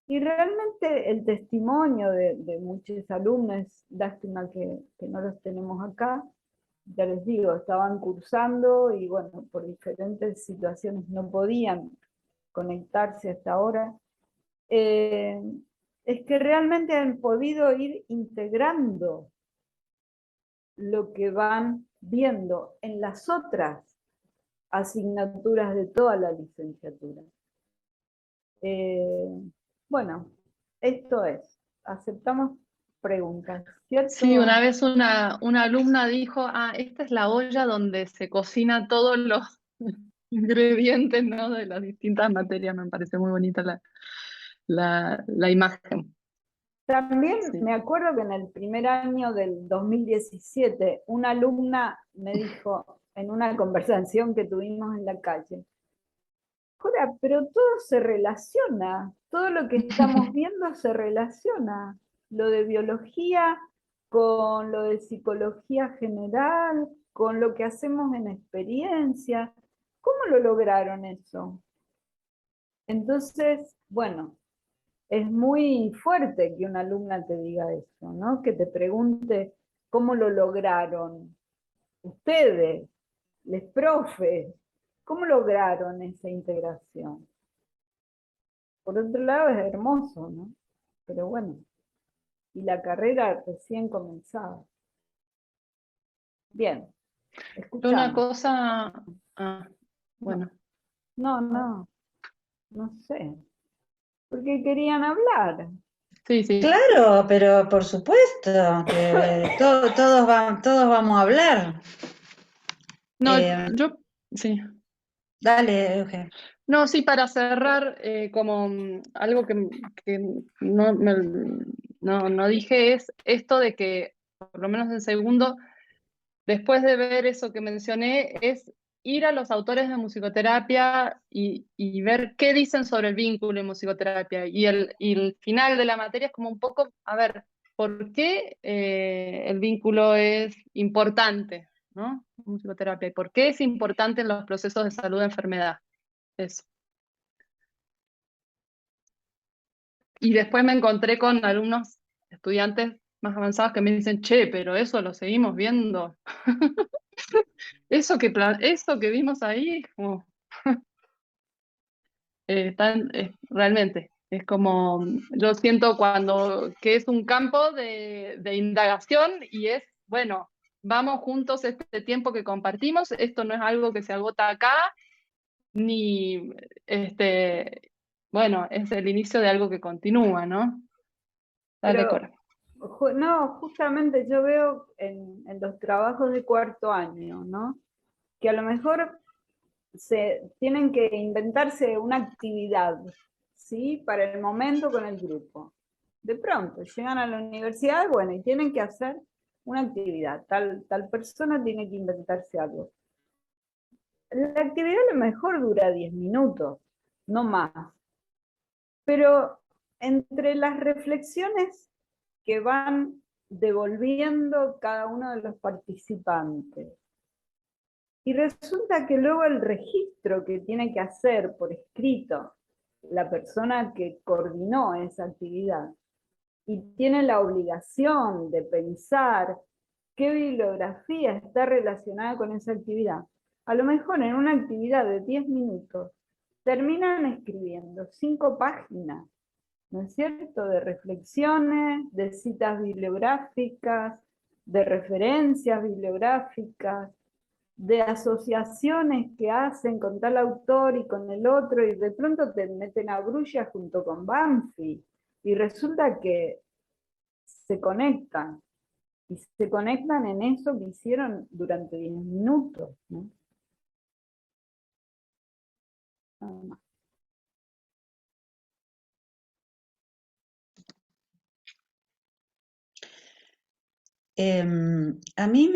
Y realmente el testimonio de muchos alumnos, lástima que no los tenemos acá, ya les digo, estaban cursando y bueno, por diferentes situaciones no podían conectarse hasta ahora, es que realmente han podido ir integrando lo que van viendo en las otras asignaturas de toda la licenciatura. Bueno, esto es, aceptamos preguntas, ¿cierto? Sí, una vez una alumna dijo, esta es la olla donde se cocina todos los ingredientes, ¿no? De las distintas materias. Me parece muy bonita la imagen. También Sí. me acuerdo que en el primer año del 2017, una alumna me dijo en una conversación que tuvimos en la calle, Cora, pero todo se relaciona, todo lo que estamos viendo se relaciona, lo de biología con lo de psicología general, con lo que hacemos en experiencia. ¿Cómo lo lograron eso? Entonces, bueno, es muy fuerte que una alumna te diga eso, ¿no? Que te pregunte cómo lo lograron ustedes, les profes, cómo lograron esa integración. Por otro lado es hermoso, ¿no? Pero bueno, y la carrera recién comenzaba. Bien, escuchamos. Una cosa, bueno. No sé. Porque querían hablar. Sí, sí. Claro, pero por supuesto que todos vamos a hablar. No, yo, sí. Dale, Eugen. No, sí, para cerrar, como algo que no dije es esto de que, por lo menos en segundo, después de ver eso que mencioné, es ir a los autores de musicoterapia y ver qué dicen sobre el vínculo en musicoterapia. Y el final de la materia es como un poco, a ver, ¿por qué el vínculo es importante, ¿no? En musicoterapia. ¿Y por qué es importante en los procesos de salud de enfermedad? Eso. Y después me encontré con alumnos, estudiantes más avanzados que me dicen, che, pero eso lo seguimos viendo. Eso que vimos ahí, como, realmente, es como, yo siento que es un campo de indagación y es, bueno, vamos juntos este tiempo que compartimos, esto no es algo que se agota acá, ni, bueno, es el inicio de algo que continúa, ¿no? Dale, Cora. No, justamente yo veo en los trabajos de cuarto año, ¿no? Que a lo mejor tienen que inventarse una actividad, ¿sí? Para el momento con el grupo. De pronto, llegan a la universidad, bueno, y tienen que hacer una actividad. Tal persona tiene que inventarse algo. La actividad a lo mejor dura 10 minutos, no más. Pero entre las reflexiones que van devolviendo cada uno de los participantes, y resulta que luego el registro que tiene que hacer por escrito la persona que coordinó esa actividad y tiene la obligación de pensar qué bibliografía está relacionada con esa actividad, a lo mejor en una actividad de 10 minutos terminan escribiendo 5 páginas, ¿no es cierto?, de reflexiones, de citas bibliográficas, de referencias bibliográficas, de asociaciones que hacen con tal autor y con el otro, y de pronto te meten a Brulla junto con Banfi, y resulta que se conectan, y se conectan en eso que hicieron durante 10 minutos, ¿no? Nada más. A mí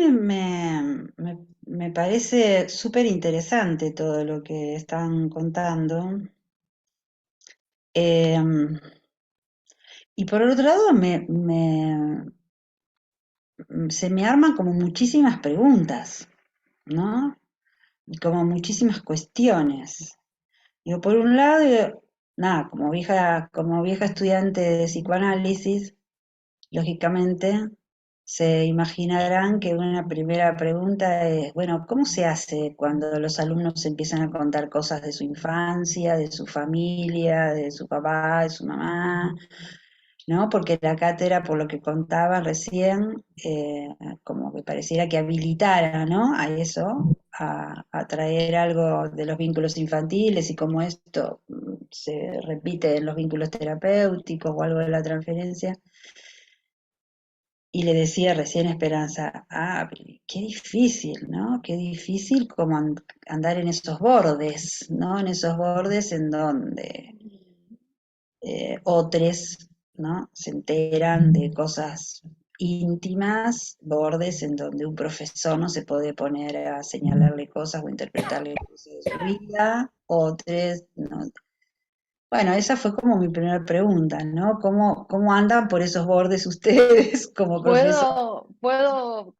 me parece súper interesante todo lo que están contando. Y por otro lado, se me arman como muchísimas preguntas, ¿no? Y como muchísimas cuestiones. Digo, por un lado, nada, como vieja estudiante de psicoanálisis, lógicamente se imaginarán que una primera pregunta es, bueno, ¿cómo se hace cuando los alumnos empiezan a contar cosas de su infancia, de su familia, de su papá, de su mamá? ¿no? Porque la cátedra, por lo que contaban recién, como que pareciera que habilitara, ¿no? A eso, a traer algo de los vínculos infantiles y cómo esto se repite en los vínculos terapéuticos o algo de la transferencia. Y le decía recién Esperanza, pero qué difícil, ¿no? Qué difícil como andar en esos bordes, ¿no? En esos bordes en donde otros, ¿no? Se enteran de cosas íntimas, bordes en donde un profesor no se puede poner a señalarle cosas o interpretarle cosas de su vida, otros, ¿no? Bueno, esa fue como mi primera pregunta, ¿no? ¿Cómo andan por esos bordes ustedes como profesor? ¿Puedo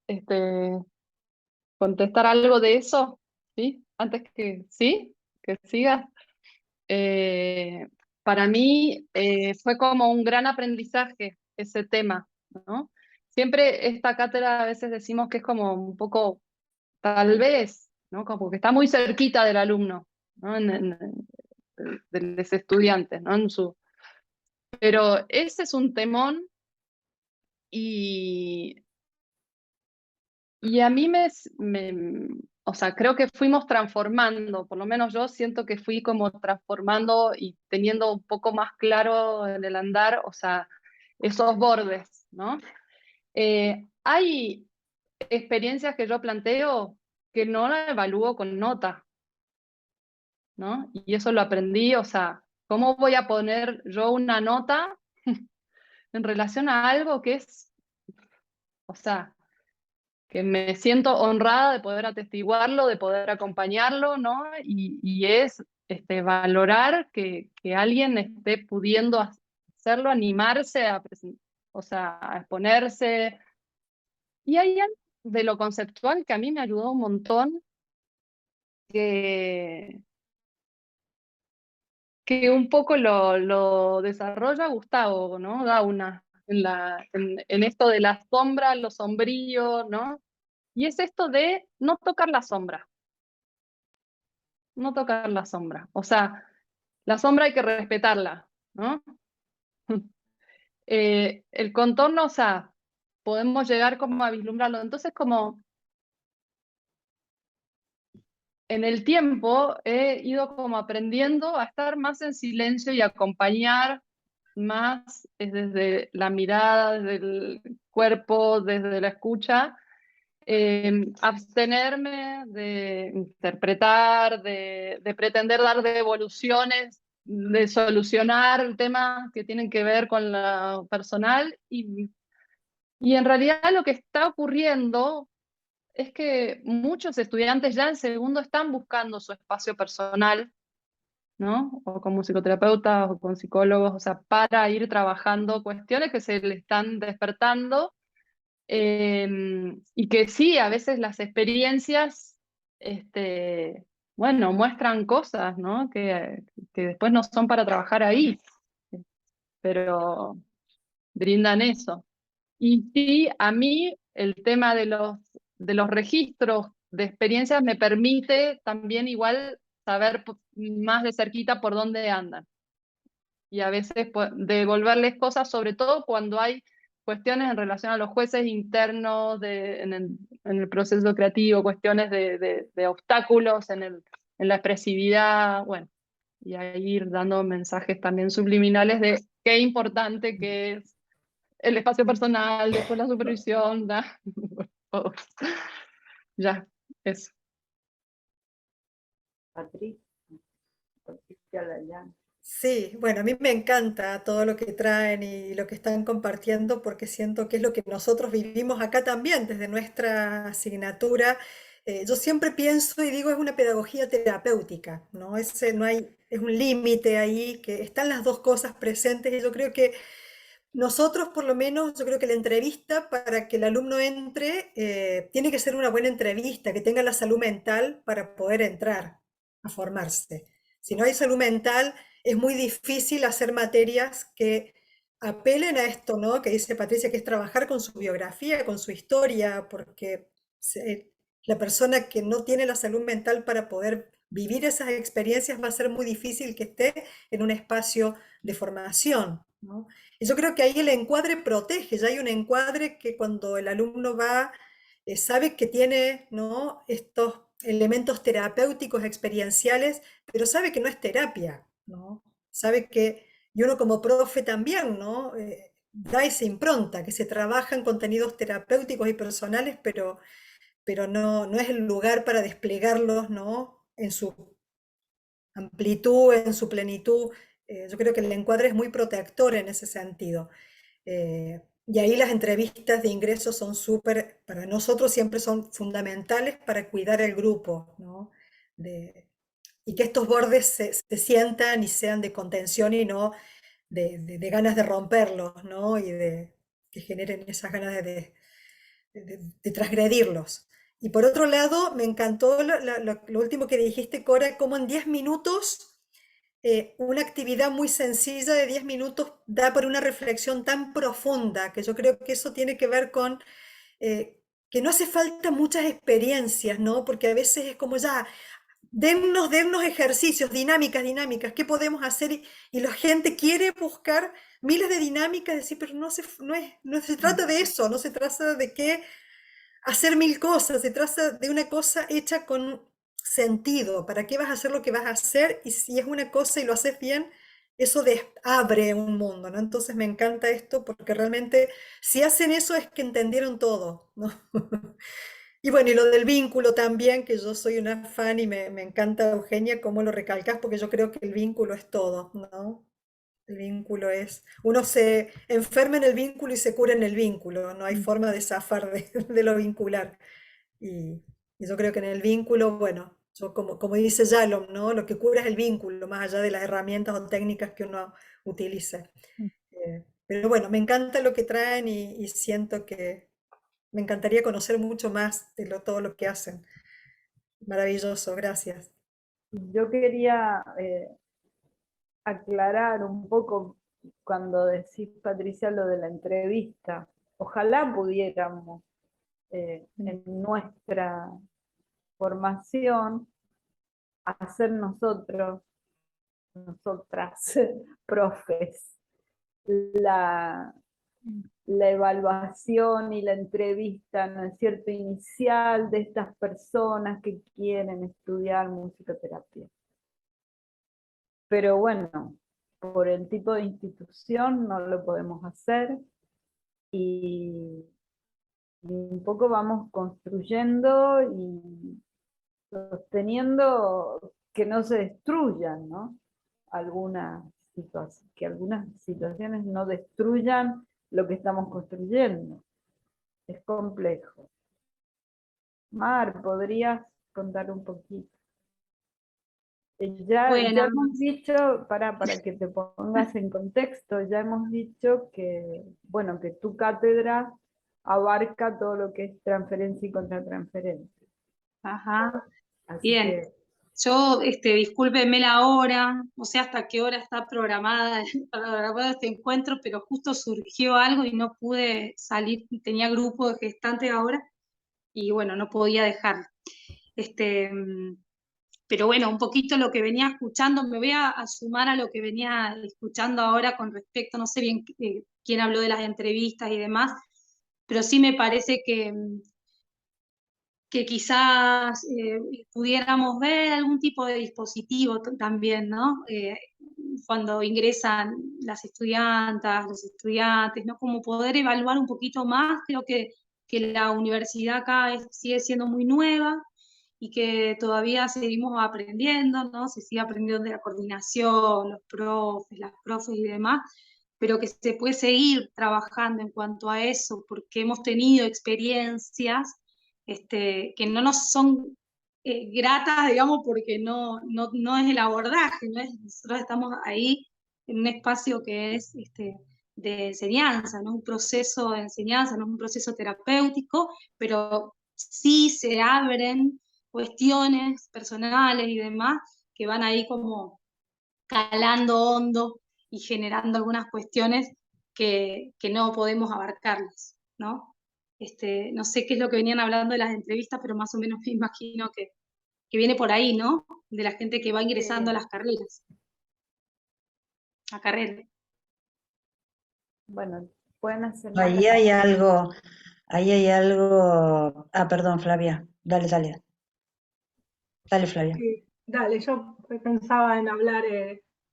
este, contestar algo de eso? ¿Sí? Antes que, ¿sí? Que sigas. Eh, para mí fue como un gran aprendizaje ese tema, ¿no? Siempre esta cátedra a veces decimos que es como un poco, tal vez, ¿no? Como que está muy cerquita del alumno, ¿no? De los estudiantes, ¿no? Pero ese es un temón y, y a mí o sea, creo que fuimos transformando, por lo menos yo siento que fui como transformando y teniendo un poco más claro en el andar, o sea, esos bordes, ¿no? Hay experiencias que yo planteo que no la evalúo con nota, ¿no? Y eso lo aprendí, o sea, ¿cómo voy a poner yo una nota en relación a algo que es, o sea, que me siento honrada de poder atestiguarlo, de poder acompañarlo, ¿no? Y es valorar que alguien esté pudiendo hacerlo, animarse o sea, a exponerse. Y hay algo de lo conceptual que a mí me ayudó un montón, que, que un poco lo desarrolla Gustavo, ¿no? Gauna, en esto de la sombra, lo sombrío, ¿no? Y es esto de no tocar la sombra, no tocar la sombra. O sea, la sombra hay que respetarla, ¿no? El contorno, o sea, podemos llegar como a vislumbrarlo. Entonces, como en el tiempo he ido como aprendiendo a estar más en silencio y acompañar más desde la mirada, desde el cuerpo, desde la escucha, abstenerme de interpretar, de pretender dar devoluciones, de solucionar temas que tienen que ver con lo personal y en realidad lo que está ocurriendo es que muchos estudiantes ya en segundo están buscando su espacio personal, ¿no? O con musicoterapeutas o con psicólogos, o sea, para ir trabajando cuestiones que se le están despertando y que sí, a veces las experiencias, bueno, muestran cosas, ¿no? Que después no son para trabajar ahí, pero brindan eso. Y sí, a mí el tema de los registros de experiencias me permite también igual saber más de cerquita por dónde andan. Y a veces devolverles cosas, sobre todo cuando hay cuestiones en relación a los jueces internos en el proceso creativo, cuestiones de obstáculos en la expresividad, bueno, y ahí ir dando mensajes también subliminales de qué importante que es el espacio personal, después la supervisión, ya, eso. Patricia Layán. Sí, bueno, a mí me encanta todo lo que traen y lo que están compartiendo porque siento que es lo que nosotros vivimos acá también desde nuestra asignatura. Yo siempre pienso y digo es una pedagogía terapéutica, ¿no? No hay, es un límite ahí, que están las dos cosas presentes y yo creo que nosotros, por lo menos, yo creo que la entrevista para que el alumno entre tiene que ser una buena entrevista, que tenga la salud mental para poder entrar a formarse. Si no hay salud mental, es muy difícil hacer materias que apelen a esto, ¿no? Que dice Patricia, que es trabajar con su biografía, con su historia, porque la persona que no tiene la salud mental para poder vivir esas experiencias va a ser muy difícil que esté en un espacio de formación, ¿no? Y yo creo que ahí el encuadre protege, ya hay un encuadre que cuando el alumno va, sabe que tiene, ¿no?, estos elementos terapéuticos experienciales, pero sabe que no es terapia, ¿no? Sabe que, y uno como profe también, ¿no? Da esa impronta, que se trabajan contenidos terapéuticos y personales, pero no es el lugar para desplegarlos, ¿no?, en su amplitud, en su plenitud. Yo creo que el encuadre es muy protector en ese sentido. Y ahí las entrevistas de ingreso son súper, para nosotros siempre son fundamentales para cuidar el grupo, ¿no? Y que estos bordes se sientan y sean de contención y no de ganas de romperlos, ¿no? Y que generen esas ganas de transgredirlos. Y por otro lado, me encantó lo último que dijiste, Cora, como en 10 minutos, una actividad muy sencilla de 10 minutos da para una reflexión tan profunda, que yo creo que eso tiene que ver con que no hace falta muchas experiencias, ¿no? Porque a veces es como ya, dennos ejercicios, dinámicas, ¿qué podemos hacer? Y la gente quiere buscar miles de dinámicas, decir, pero no se trata de eso, no se trata de qué hacer mil cosas, se trata de una cosa hecha con sentido. ¿Para qué vas a hacer lo que vas a hacer? Y si es una cosa y lo haces bien, eso abre un mundo, ¿no? Entonces me encanta esto porque realmente si hacen eso es que entendieron todo, ¿no? Y bueno, y lo del vínculo también, que yo soy una fan y me encanta, Eugenia, cómo lo recalcas, porque yo creo que el vínculo es todo, ¿no? El vínculo es, uno se enferma en el vínculo y se cura en el vínculo, no hay forma de zafar de lo vincular. Y yo creo que en el vínculo, bueno, yo como dice Yalom, ¿no? Lo que cura es el vínculo, más allá de las herramientas o técnicas que uno utilice. Pero bueno, me encanta lo que traen y siento que me encantaría conocer mucho más de todo lo que hacen. Maravilloso, gracias. Yo quería aclarar un poco cuando decís, Patricia, lo de la entrevista. Ojalá pudiéramos en nuestra formación hacer nosotras, profes, la evaluación y la entrevista, ¿no es cierto?, inicial de estas personas que quieren estudiar musicoterapia. Pero bueno, por el tipo de institución no lo podemos hacer y un poco vamos construyendo y sosteniendo que no se destruyan, ¿no? Que algunas situaciones no destruyan lo que estamos construyendo. Es complejo. Mar, ¿podrías contar un poquito? Ya hemos dicho, para que te pongas en contexto, ya hemos dicho que, bueno, que tu cátedra abarca todo lo que es transferencia y contratransferencia. Ajá, Así bien. que, Yo, discúlpeme la hora, no sé hasta qué hora está programada este encuentro, pero justo surgió algo y no pude salir, tenía grupo de gestantes ahora, y bueno, no podía dejarlo. Pero bueno, un poquito lo que venía escuchando, me voy a sumar a lo que venía escuchando ahora con respecto, no sé bien quién habló de las entrevistas y demás, pero sí me parece que quizás pudiéramos ver algún tipo de dispositivo también, ¿no? Cuando ingresan las estudiantas, los estudiantes, ¿no? Como poder evaluar un poquito más, creo que la universidad acá sigue siendo muy nueva y que todavía seguimos aprendiendo, ¿no? Se sigue aprendiendo de la coordinación, los profes, las profes y demás, pero que se puede seguir trabajando en cuanto a eso, porque hemos tenido experiencias que no nos son gratas, digamos, porque no es el abordaje, nosotros estamos ahí en un espacio que es de enseñanza, no un proceso de enseñanza, no es un proceso terapéutico, pero sí se abren cuestiones personales y demás que van ahí como calando hondo y generando algunas cuestiones que no podemos abarcarlas, ¿no? No sé qué es lo que venían hablando de las entrevistas, pero más o menos me imagino viene por ahí, ¿no? De la gente que va ingresando a las carreras. A carrera. Bueno, pueden hacer Ahí hay algo. Ah, perdón, Flavia. Dale, dale. Dale, Flavia. Sí, dale, yo pensaba en hablar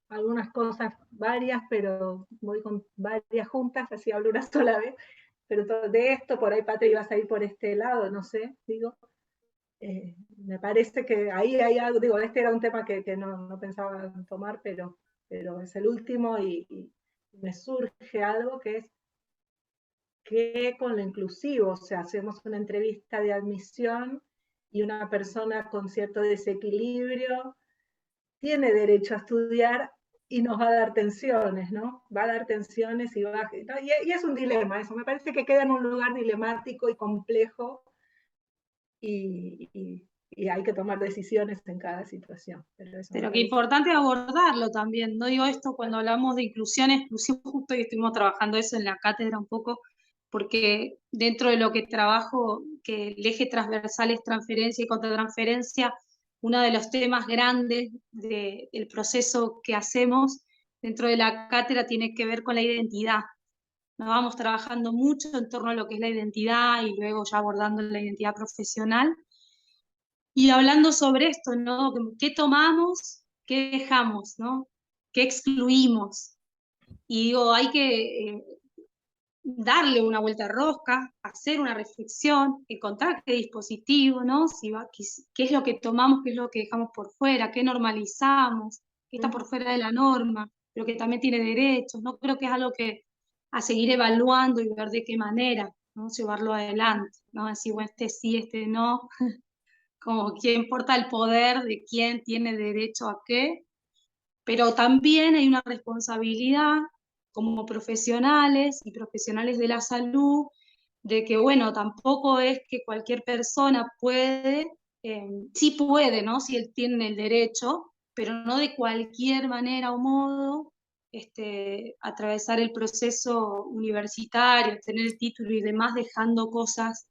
algunas cosas, varias, pero voy con varias juntas, así hablo una sola vez. Pero de esto, por ahí, Patri, ibas a ir por este lado, no sé, digo. Me parece que ahí hay algo, digo, este era un tema que no pensaba en tomar, pero es el último y me surge algo que es que con lo inclusivo, o sea, hacemos una entrevista de admisión y una persona con cierto desequilibrio tiene derecho a estudiar y nos va a dar tensiones, ¿no? Va a dar tensiones y va, ¿no? Y es un dilema eso, me parece que queda en un lugar dilemático y complejo y hay que tomar decisiones en cada situación. Pero qué importante abordarlo también. No digo esto cuando hablamos de inclusión, exclusión, justo y estuvimos trabajando eso en la cátedra un poco, porque dentro de lo que trabajo, que el eje transversal es transferencia y contratransferencia, uno de los temas grandes del proceso que hacemos dentro de la cátedra tiene que ver con la identidad. Nos vamos trabajando mucho en torno a lo que es la identidad y luego ya abordando la identidad profesional. Y hablando sobre esto, ¿no? ¿Qué tomamos? ¿Qué dejamos? ¿No? ¿Qué excluimos? Y digo, hay que darle una vuelta de rosca, hacer una reflexión, encontrar qué dispositivo, ¿no? Qué es lo que tomamos, qué es lo que dejamos por fuera, qué normalizamos, qué está por fuera de la norma, pero que también tiene derechos, ¿no? Creo que es algo que a seguir evaluando y ver de qué manera, ¿no? Llevarlo adelante, ¿no? Decir, bueno, este sí, este no, como quién porta el poder de quién tiene derecho a qué, pero también hay una responsabilidad como profesionales y profesionales de la salud, de que, bueno, tampoco es que cualquier persona puede, sí puede, ¿no? Si él tiene el derecho, pero no de cualquier manera o modo, atravesar el proceso universitario, tener el título y demás, dejando cosas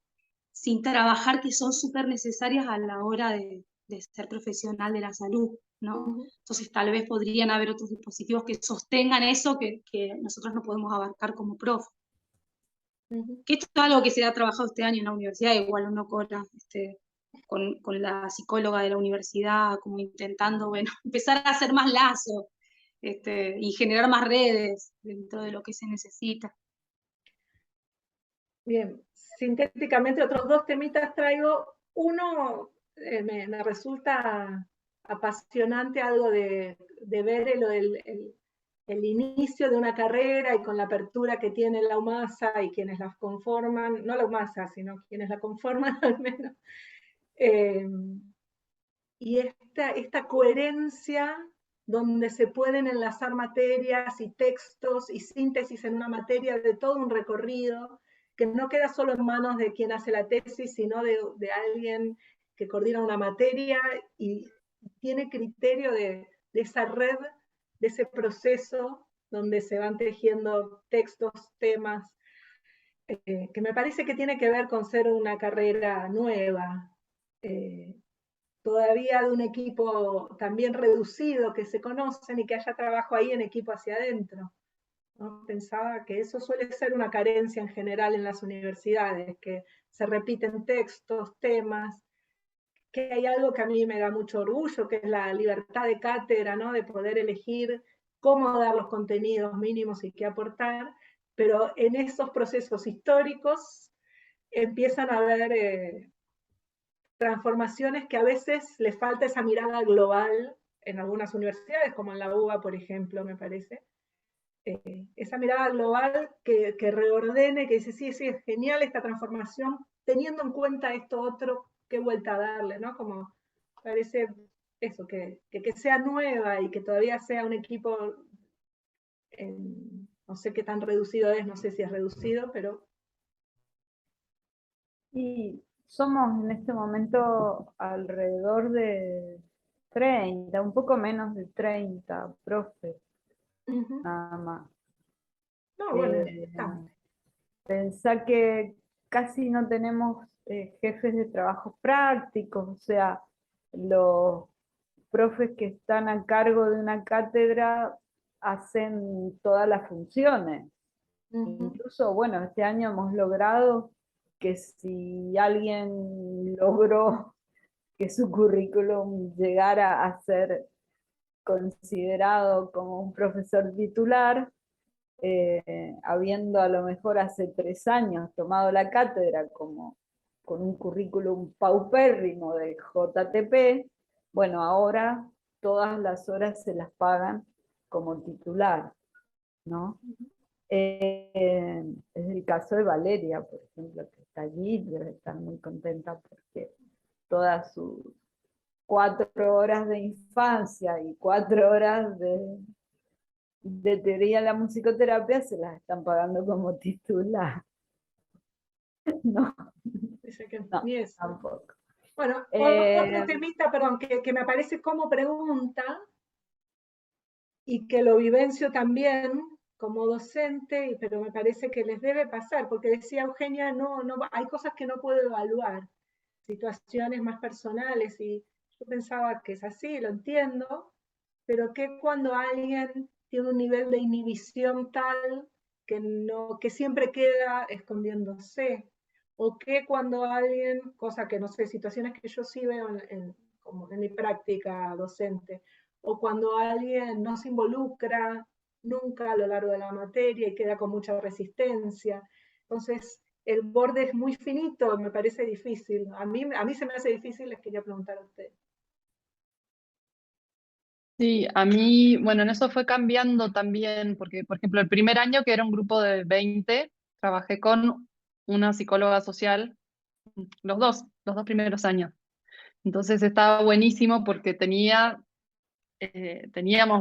sin trabajar que son súper necesarias a la hora de ser profesional de la salud, ¿no? Entonces tal vez podrían haber otros dispositivos que sostengan eso que nosotros no podemos abarcar como profe. Que esto es algo que se ha trabajado este año en la universidad, igual uno cobra con la psicóloga de la universidad, como intentando, bueno, empezar a hacer más lazos y generar más redes dentro de lo que se necesita. Bien, sintéticamente otros dos temitas traigo. Uno, me resulta apasionante algo de ver el inicio de una carrera y con la apertura que tiene la UMASA y quienes la conforman, no la UMASA, sino quienes la conforman al menos. Y esta coherencia donde se pueden enlazar materias y textos y síntesis en una materia de todo un recorrido, que no queda solo en manos de quien hace la tesis, sino de alguien que coordina una materia y tiene criterio de esa red, de ese proceso donde se van tejiendo textos, temas, que me parece que tiene que ver con ser una carrera nueva, todavía de un equipo también reducido, que se conocen y que haya trabajo ahí en equipo hacia adentro. ¿No? Pensaba que eso suele ser una carencia en general en las universidades, que se repiten textos, temas, que hay algo que a mí me da mucho orgullo, que es la libertad de cátedra, ¿no? De poder elegir cómo dar los contenidos mínimos y qué aportar, pero en esos procesos históricos empiezan a haber transformaciones que a veces le falta esa mirada global en algunas universidades, como en la UBA, por ejemplo, me parece. Esa mirada global que reordene, que dice, sí, es genial esta transformación, teniendo en cuenta esto otro, qué vuelta a darle, ¿no? Como parece eso, que sea nueva y que todavía sea un equipo, no sé qué tan reducido es, no sé si es reducido, pero... Y somos en este momento alrededor de 30, un poco menos de 30 profes, nada más. No, bueno, pensá que casi no tenemos jefes de trabajo prácticos, o sea, los profes que están a cargo de una cátedra hacen todas las funciones. Incluso, bueno, este año hemos logrado que si alguien logró que su currículum llegara a ser considerado como un profesor titular, habiendo a lo mejor hace 3 años tomado la cátedra como con un currículum paupérrimo de JTP, bueno, ahora todas las horas se las pagan como titular, ¿no? Es el caso de Valeria, por ejemplo, que está allí, debe estar muy contenta porque todas sus 4 horas de infancia y 4 horas de teoría de la musicoterapia se las están pagando como titular. No, Dice que no, ni eso. tampoco. Bueno, otro temita, perdón, que me aparece como pregunta y que lo vivencio también como docente, pero me parece que les debe pasar, porque decía Eugenia, no, hay cosas que no puedo evaluar, situaciones más personales, y yo pensaba que es así, lo entiendo, pero que cuando alguien tiene un nivel de inhibición tal que siempre queda escondiéndose, o que cuando alguien, cosa que no sé, situaciones que yo sí veo como en mi práctica docente, o cuando alguien no se involucra nunca a lo largo de la materia y queda con mucha resistencia. Entonces, el borde es muy finito, me parece difícil. A mí se me hace difícil, les quería preguntar a ustedes. Sí, a mí, bueno, en eso fue cambiando también, porque, por ejemplo, el primer año, que era un grupo de 20, trabajé con una psicóloga social, los dos primeros años. Entonces estaba buenísimo porque teníamos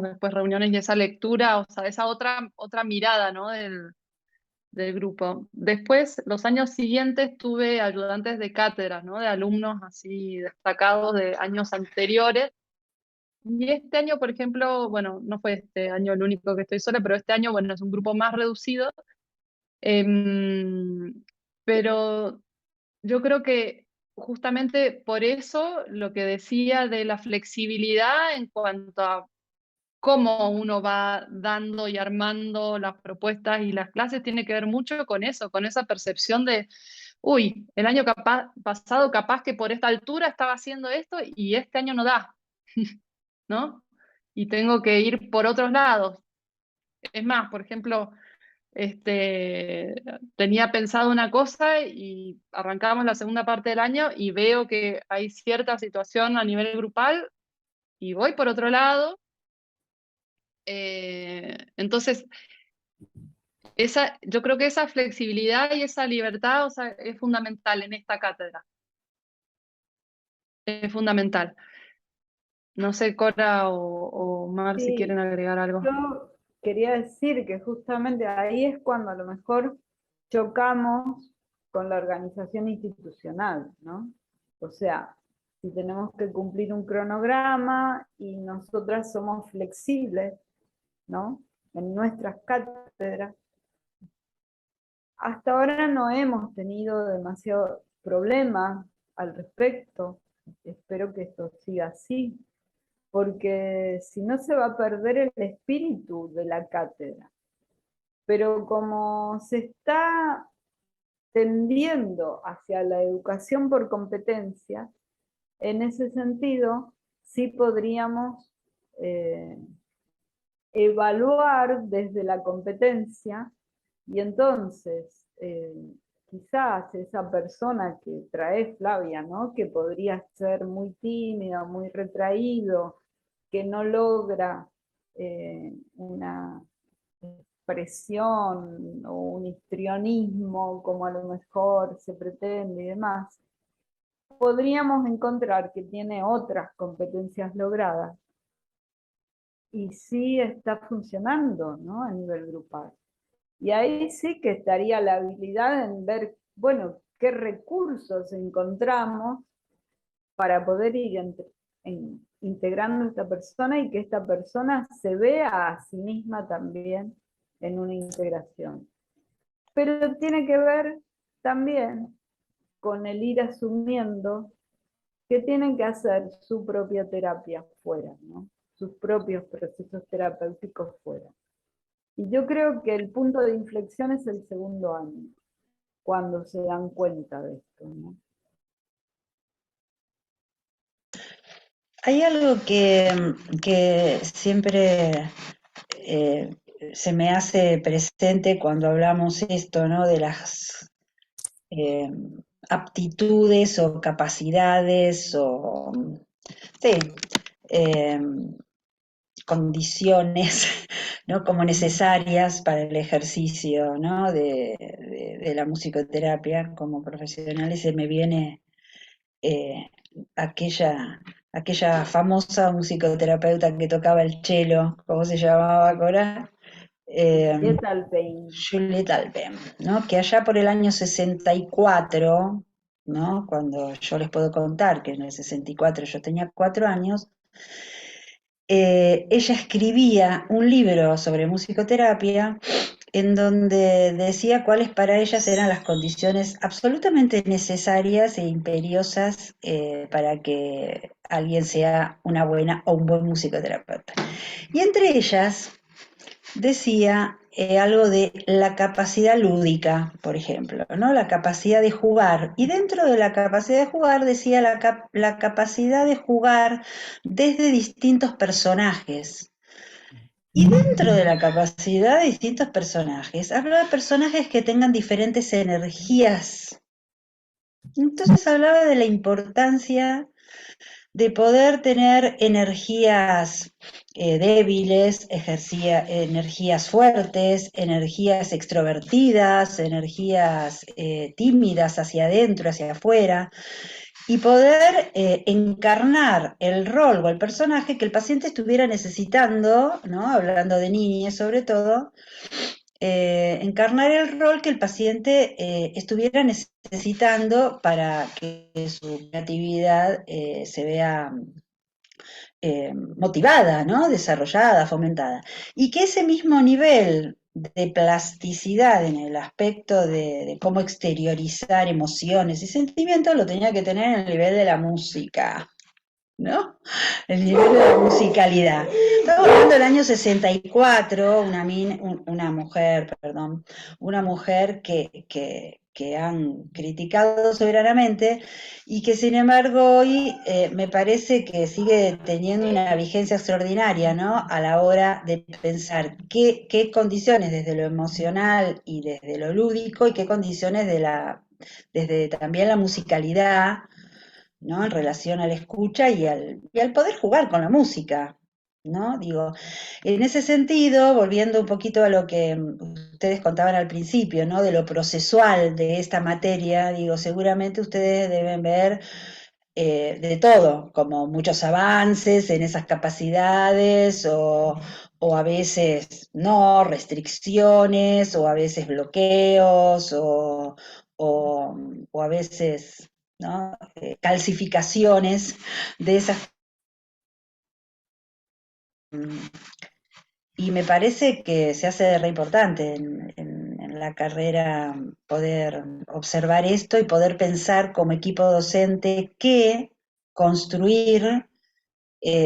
después reuniones y esa lectura, o sea, esa otra mirada, ¿no? del grupo. Después, los años siguientes, tuve ayudantes de cátedras, ¿no? De alumnos así destacados de años anteriores. Y este año, por ejemplo, bueno, no fue este año el único que estoy sola, pero este año, bueno, es un grupo más reducido. Pero yo creo que justamente por eso lo que decía de la flexibilidad en cuanto a cómo uno va dando y armando las propuestas y las clases tiene que ver mucho con eso, con esa percepción de, uy, el año pasado capaz que por esta altura estaba haciendo esto y este año no da, ¿no? Y tengo que ir por otros lados. Es más, por ejemplo, tenía pensado una cosa y arrancamos la segunda parte del año y veo que hay cierta situación a nivel grupal y voy por otro lado. Entonces, yo creo que esa flexibilidad y esa libertad, o sea, es fundamental en esta cátedra. Es fundamental. No sé, Cora o Mar, si Sí, quieren agregar algo. yo quería decir que justamente ahí es cuando a lo mejor chocamos con la organización institucional, ¿no? O sea, si tenemos que cumplir un cronograma y nosotras somos flexibles, ¿no? En nuestras cátedras, hasta ahora no hemos tenido demasiados problemas al respecto. Espero que esto siga así, porque si no se va a perder el espíritu de la cátedra. Pero como se está tendiendo hacia la educación por competencia, en ese sentido sí podríamos evaluar desde la competencia y entonces quizás esa persona que trae Flavia, ¿no? Que podría ser muy tímida, muy retraído, que no logra una expresión o un histrionismo como a lo mejor se pretende y demás, podríamos encontrar que tiene otras competencias logradas y sí está funcionando, ¿no? A nivel grupal. Y ahí sí que estaría la habilidad en ver, bueno, qué recursos encontramos para poder ir integrando a esta persona y que esta persona se vea a sí misma también en una integración. Pero tiene que ver también con el ir asumiendo que tienen que hacer su propia terapia fuera, ¿no? Sus propios procesos terapéuticos fuera. Y yo creo que el punto de inflexión es el segundo año, cuando se dan cuenta de esto, ¿no? Hay algo que siempre se me hace presente cuando hablamos esto, ¿no? De las aptitudes o capacidades o sí, condiciones, ¿no? Como necesarias para el ejercicio, ¿no? de la musicoterapia como profesional, y se me viene aquella famosa musicoterapeuta que tocaba el cello, ¿cómo se llamaba, Cora? Julieta Alpein. Juliet Alpem, ¿no? Que allá por el año 64, ¿no? Cuando yo les puedo contar que en el 64 yo tenía 4 años, ella escribía un libro sobre musicoterapia en donde decía cuáles para ellas eran las condiciones absolutamente necesarias e imperiosas para que alguien sea una buena o un buen musicoterapeuta. Y entre ellas decía algo de la capacidad lúdica, por ejemplo, ¿no? La capacidad de jugar. Y dentro de la capacidad de jugar decía la capacidad de jugar desde distintos personajes. Y dentro de la capacidad de distintos personajes, hablaba de personajes que tengan diferentes energías. Entonces hablaba de la importancia de poder tener energías débiles, energías fuertes, energías extrovertidas, energías tímidas hacia adentro, hacia afuera, y poder encarnar el rol o el personaje que el paciente estuviera necesitando, ¿no? Hablando de niñas sobre todo, encarnar el rol que el paciente estuviera necesitando para que su creatividad se vea motivada, ¿no? Desarrollada, fomentada. Y que ese mismo nivel de plasticidad en el aspecto de cómo exteriorizar emociones y sentimientos lo tenía que tener en el nivel de la música, ¿no? El nivel de la musicalidad. Estamos hablando del año 64, una mujer que han criticado soberanamente y que sin embargo hoy me parece que sigue teniendo una vigencia extraordinaria, ¿no? A la hora de pensar qué condiciones desde lo emocional y desde lo lúdico y qué condiciones desde también la musicalidad, ¿no? En relación a la escucha y al poder jugar con la música, ¿no? Digo, en ese sentido, volviendo un poquito a lo que ustedes contaban al principio, ¿no? De lo procesual de esta materia, digo, seguramente ustedes deben ver de todo, como muchos avances en esas capacidades o a veces no, restricciones o a veces bloqueos o a veces, ¿no? Calcificaciones de esas. Y me parece que se hace re importante en la carrera poder observar esto y poder pensar como equipo docente qué construir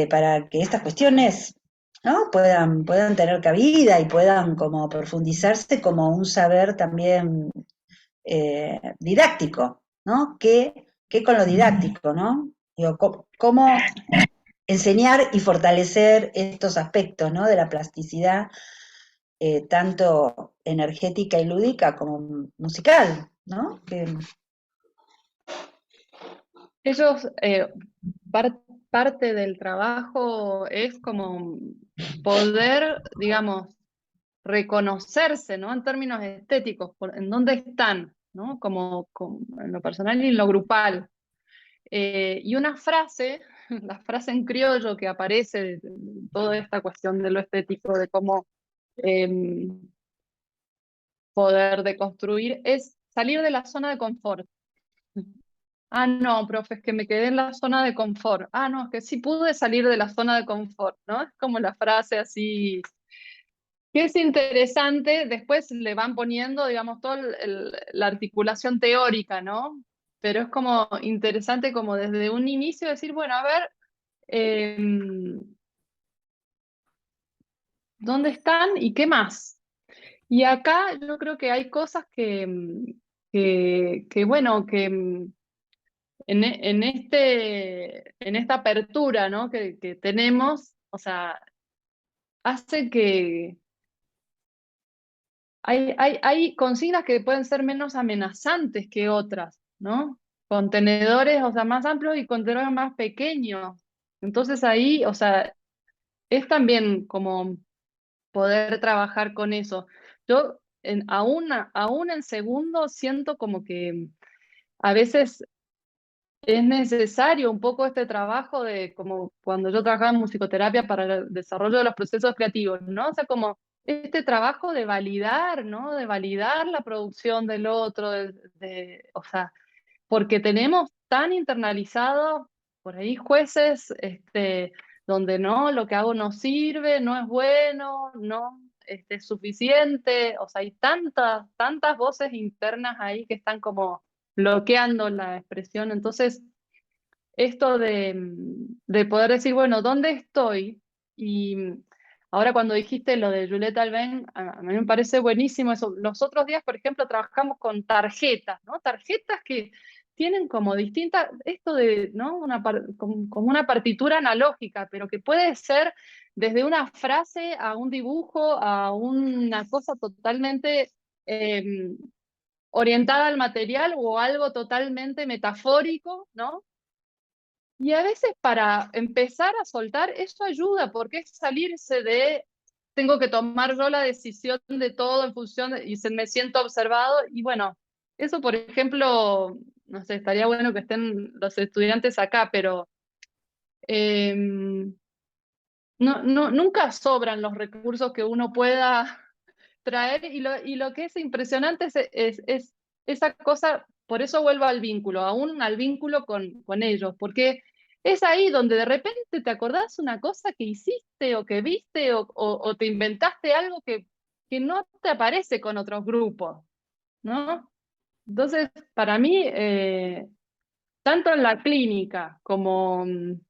para que estas cuestiones, ¿no? puedan tener cabida y puedan como profundizarse como un saber también didáctico, ¿no? ¿Qué con lo didáctico, ¿no? Digo, ¿cómo enseñar y fortalecer estos aspectos, ¿no? De la plasticidad, tanto energética y lúdica como musical, ¿no? Ellos, parte del trabajo es como poder, digamos, reconocerse, ¿no? En términos estéticos, en dónde están, ¿no? Como en lo personal y en lo grupal. Y una frase, la frase en criollo que aparece de toda esta cuestión de lo estético, de cómo poder deconstruir, es salir de la zona de confort. Ah, no, profe, es que me quedé en la zona de confort. Ah, no, es que sí pude salir de la zona de confort, ¿no? Es como la frase así, que es interesante. Después le van poniendo, digamos, toda la articulación teórica, ¿no? pero es como interesante como desde un inicio decir, bueno, a ver, ¿dónde están y qué más? Y acá yo creo que hay cosas que bueno, que en esta apertura, ¿no? que tenemos, o sea, hace que hay consignas que pueden ser menos amenazantes que otras, ¿no? Contenedores, o sea, más amplios y contenedores más pequeños. Entonces ahí, o sea, es también como poder trabajar con eso. Yo aún en segundo siento como que a veces es necesario un poco este trabajo de como cuando yo trabajaba en musicoterapia para el desarrollo de los procesos creativos, ¿no? O sea, como este trabajo de validar, ¿no? De validar la producción del otro, o sea, porque tenemos tan internalizado por ahí jueces, donde no, lo que hago no sirve, no es bueno, no es suficiente, o sea, hay tantas voces internas ahí que están como bloqueando la expresión. Entonces, esto de poder decir, bueno, ¿dónde estoy? Y ahora cuando dijiste lo de Juliette Albin, a mí me parece buenísimo eso. Los otros días, por ejemplo, trabajamos con tarjetas, ¿no? Tarjetas que tienen como distintas, esto de, ¿no? Como una partitura analógica, pero que puede ser desde una frase a un dibujo, a una cosa totalmente orientada al material o algo totalmente metafórico, ¿no? Y a veces para empezar a soltar, eso ayuda, porque es salirse de, tengo que tomar yo la decisión de todo en función, me siento observado, y bueno, eso por ejemplo, no sé, estaría bueno que estén los estudiantes acá, pero nunca sobran los recursos que uno pueda traer, y lo que es impresionante es esa cosa, por eso vuelvo al vínculo, aún al vínculo con ellos, porque es ahí donde de repente te acordás una cosa que hiciste o que viste o te inventaste algo que no te aparece con otros grupos, ¿no? Entonces, para mí, tanto en la clínica como en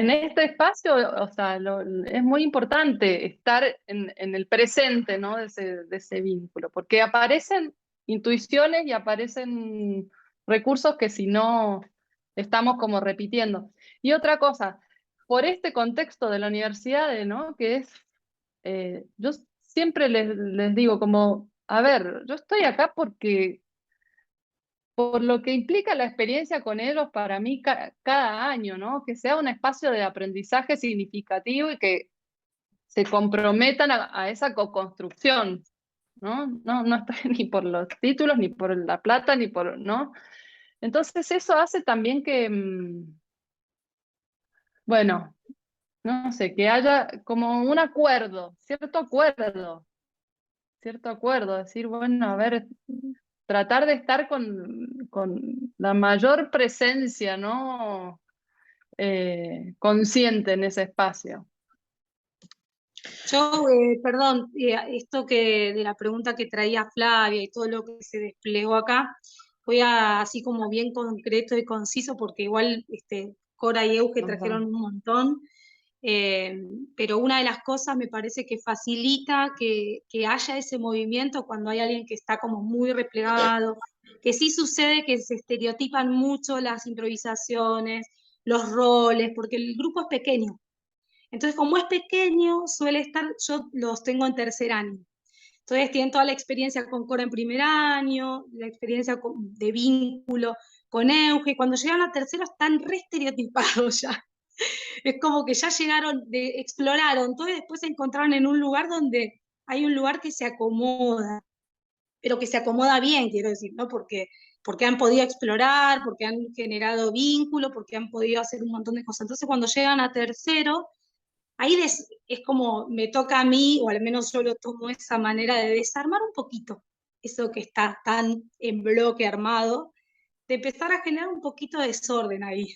este espacio, o sea, es muy importante estar en el presente, ¿no? De ese vínculo, porque aparecen intuiciones y aparecen recursos que si no estamos como repitiendo. Y otra cosa, por este contexto de la universidad, ¿no? Que es, yo siempre les digo como, a ver, yo estoy acá porque por lo que implica la experiencia con ellos para mí cada año, ¿no? Que sea un espacio de aprendizaje significativo y que se comprometan a esa co-construcción, ¿no? No estoy ni por los títulos, ni por la plata, ni por, ¿no? Entonces eso hace también que, bueno, no sé, que haya como un acuerdo, cierto acuerdo, decir, bueno, a ver, tratar de estar con la mayor presencia, ¿no? Consciente en ese espacio. Yo, perdón, esto que de la pregunta que traía Flavia y todo lo que se desplegó acá, voy a así como bien concreto y conciso, porque igual Cora y Euge trajeron un montón, pero una de las cosas me parece que facilita que haya ese movimiento cuando hay alguien que está como muy replegado, que sí sucede que se estereotipan mucho las improvisaciones, los roles, porque el grupo es pequeño. Entonces, como es pequeño, suele estar, yo los tengo en tercer año. Entonces, tienen toda la experiencia con Cora en primer año, la experiencia de vínculo con Euge. Cuando llegan a tercero, están re estereotipados ya. Es como que ya llegaron, exploraron todo y después se encontraron en un lugar donde hay un lugar que se acomoda, pero que se acomoda bien, quiero decir, ¿no? Porque han podido explorar, porque han generado vínculo, porque han podido hacer un montón de cosas. Entonces, cuando llegan a tercero, ahí es como me toca a mí, o al menos yo lo tomo esa manera de desarmar un poquito eso que está tan en bloque armado, de empezar a generar un poquito de desorden ahí.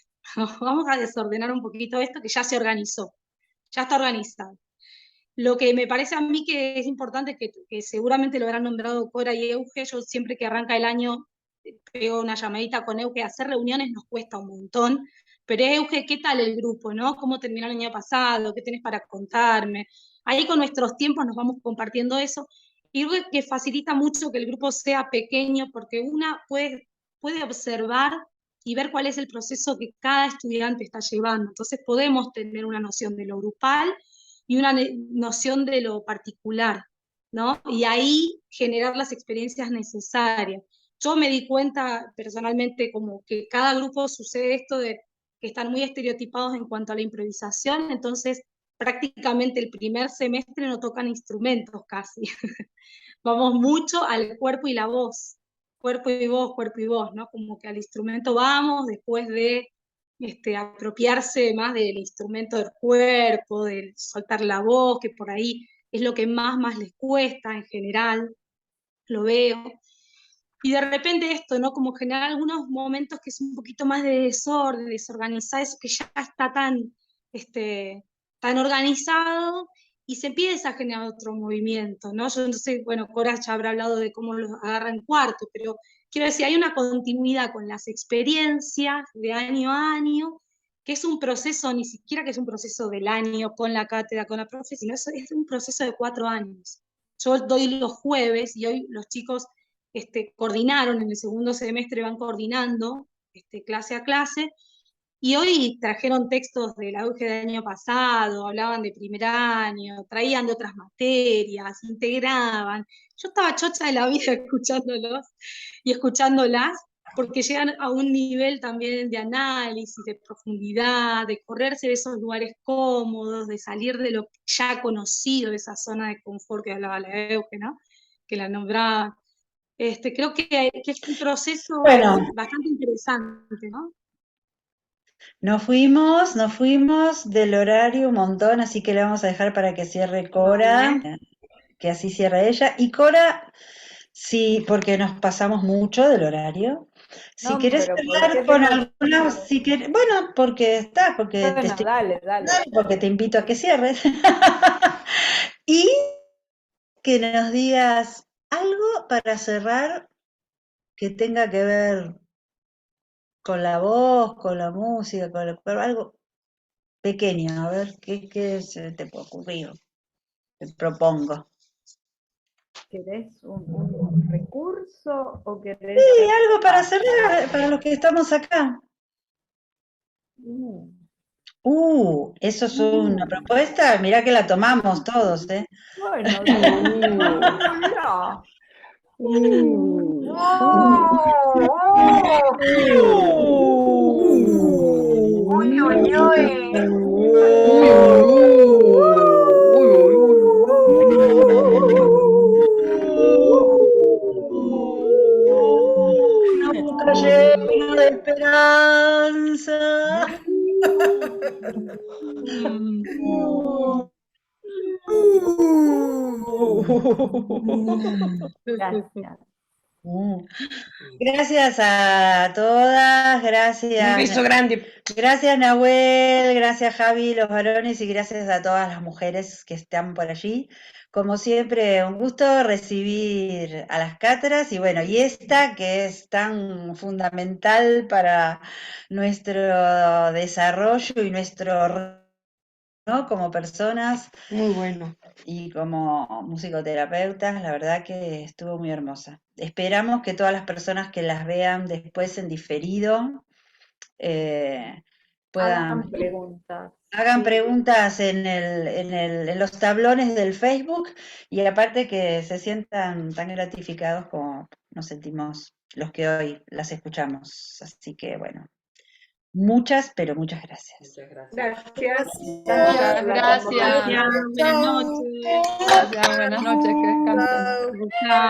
Vamos a desordenar un poquito esto que ya se organizó, ya está organizado. Lo que me parece a mí que es importante, que seguramente lo habrán nombrado Cora y Euge, yo siempre que arranca el año pego una llamadita con Euge, hacer reuniones nos cuesta un montón, pero Euge, ¿qué tal el grupo, no? ¿Cómo terminó el año pasado? ¿Qué tenés para contarme? Ahí con nuestros tiempos nos vamos compartiendo eso, y creo que facilita mucho que el grupo sea pequeño, porque una puede observar y ver cuál es el proceso que cada estudiante está llevando. Entonces podemos tener una noción de lo grupal y una noción de lo particular, ¿no? Y ahí generar las experiencias necesarias. Yo me di cuenta personalmente como que cada grupo sucede esto de que están muy estereotipados en cuanto a la improvisación, entonces prácticamente el primer semestre no tocan instrumentos casi. Vamos mucho al cuerpo y la voz, cuerpo y voz, ¿no? Como que al instrumento vamos después de apropiarse más del instrumento del cuerpo, de soltar la voz, que por ahí es lo que más les cuesta en general, lo veo. Y de repente esto, ¿no? Como generar algunos momentos que es un poquito más de desorden, desorganizado, eso que ya está tan organizado, y se empieza a generar otro movimiento, ¿no? Yo no sé, bueno, Cora ya habrá hablado de cómo los agarra en cuarto, pero quiero decir, hay una continuidad con las experiencias de año a año, que es un proceso, ni siquiera que es un proceso del año con la cátedra, con la profe, sino es un proceso de 4 años. Yo doy los jueves y hoy los chicos coordinaron en el segundo semestre, van coordinando clase a clase, y hoy trajeron textos de la Euge del año pasado, hablaban de primer año, traían de otras materias, integraban. Yo estaba chocha de la vida escuchándolos y escuchándolas, porque llegan a un nivel también de análisis, de profundidad, de correrse de esos lugares cómodos, de salir de lo ya conocido, de esa zona de confort que hablaba la Euge, ¿no? Que la nombraba. Creo que es un proceso Bueno, bastante interesante, ¿no? nos fuimos del horario un montón, así que le vamos a dejar para que cierre Cora, que así cierra ella. Y Cora, sí, porque nos pasamos mucho del horario. Si No, querés pero ¿por hablar qué con tengo algunos, bueno, porque Bueno, te estoy dale. porque te invito a que cierres. Y que nos digas algo para cerrar que tenga que ver con la voz, con la música, con algo pequeño, a ver qué se te puede ocurrir. Te propongo. ¿Querés un recurso o querés Sí, algo para cerrar para los que estamos acá. Eso es una propuesta, mirá que la tomamos todos, ¿eh? Bueno, Nunca lleno de esperanza. Gracias. Gracias a todas, gracias. Un beso grande. Gracias Nahuel, gracias Javi, los varones, y gracias a todas las mujeres que están por allí. Como siempre, un gusto recibir a las cátedras y bueno, y esta que es tan fundamental para nuestro desarrollo y nuestro, ¿no? Como personas. Muy bueno. Y como musicoterapeutas, la verdad que estuvo muy hermosa. Esperamos que todas las personas que las vean después en diferido Hagan preguntas. Hagan preguntas en los tablones del Facebook, y aparte que se sientan tan gratificados como nos sentimos los que hoy las escuchamos. Así que bueno, muchas, pero muchas gracias. Gracias. Muchas gracias. Buenas noches. Gracias, buenas noches, que descansen. Chao.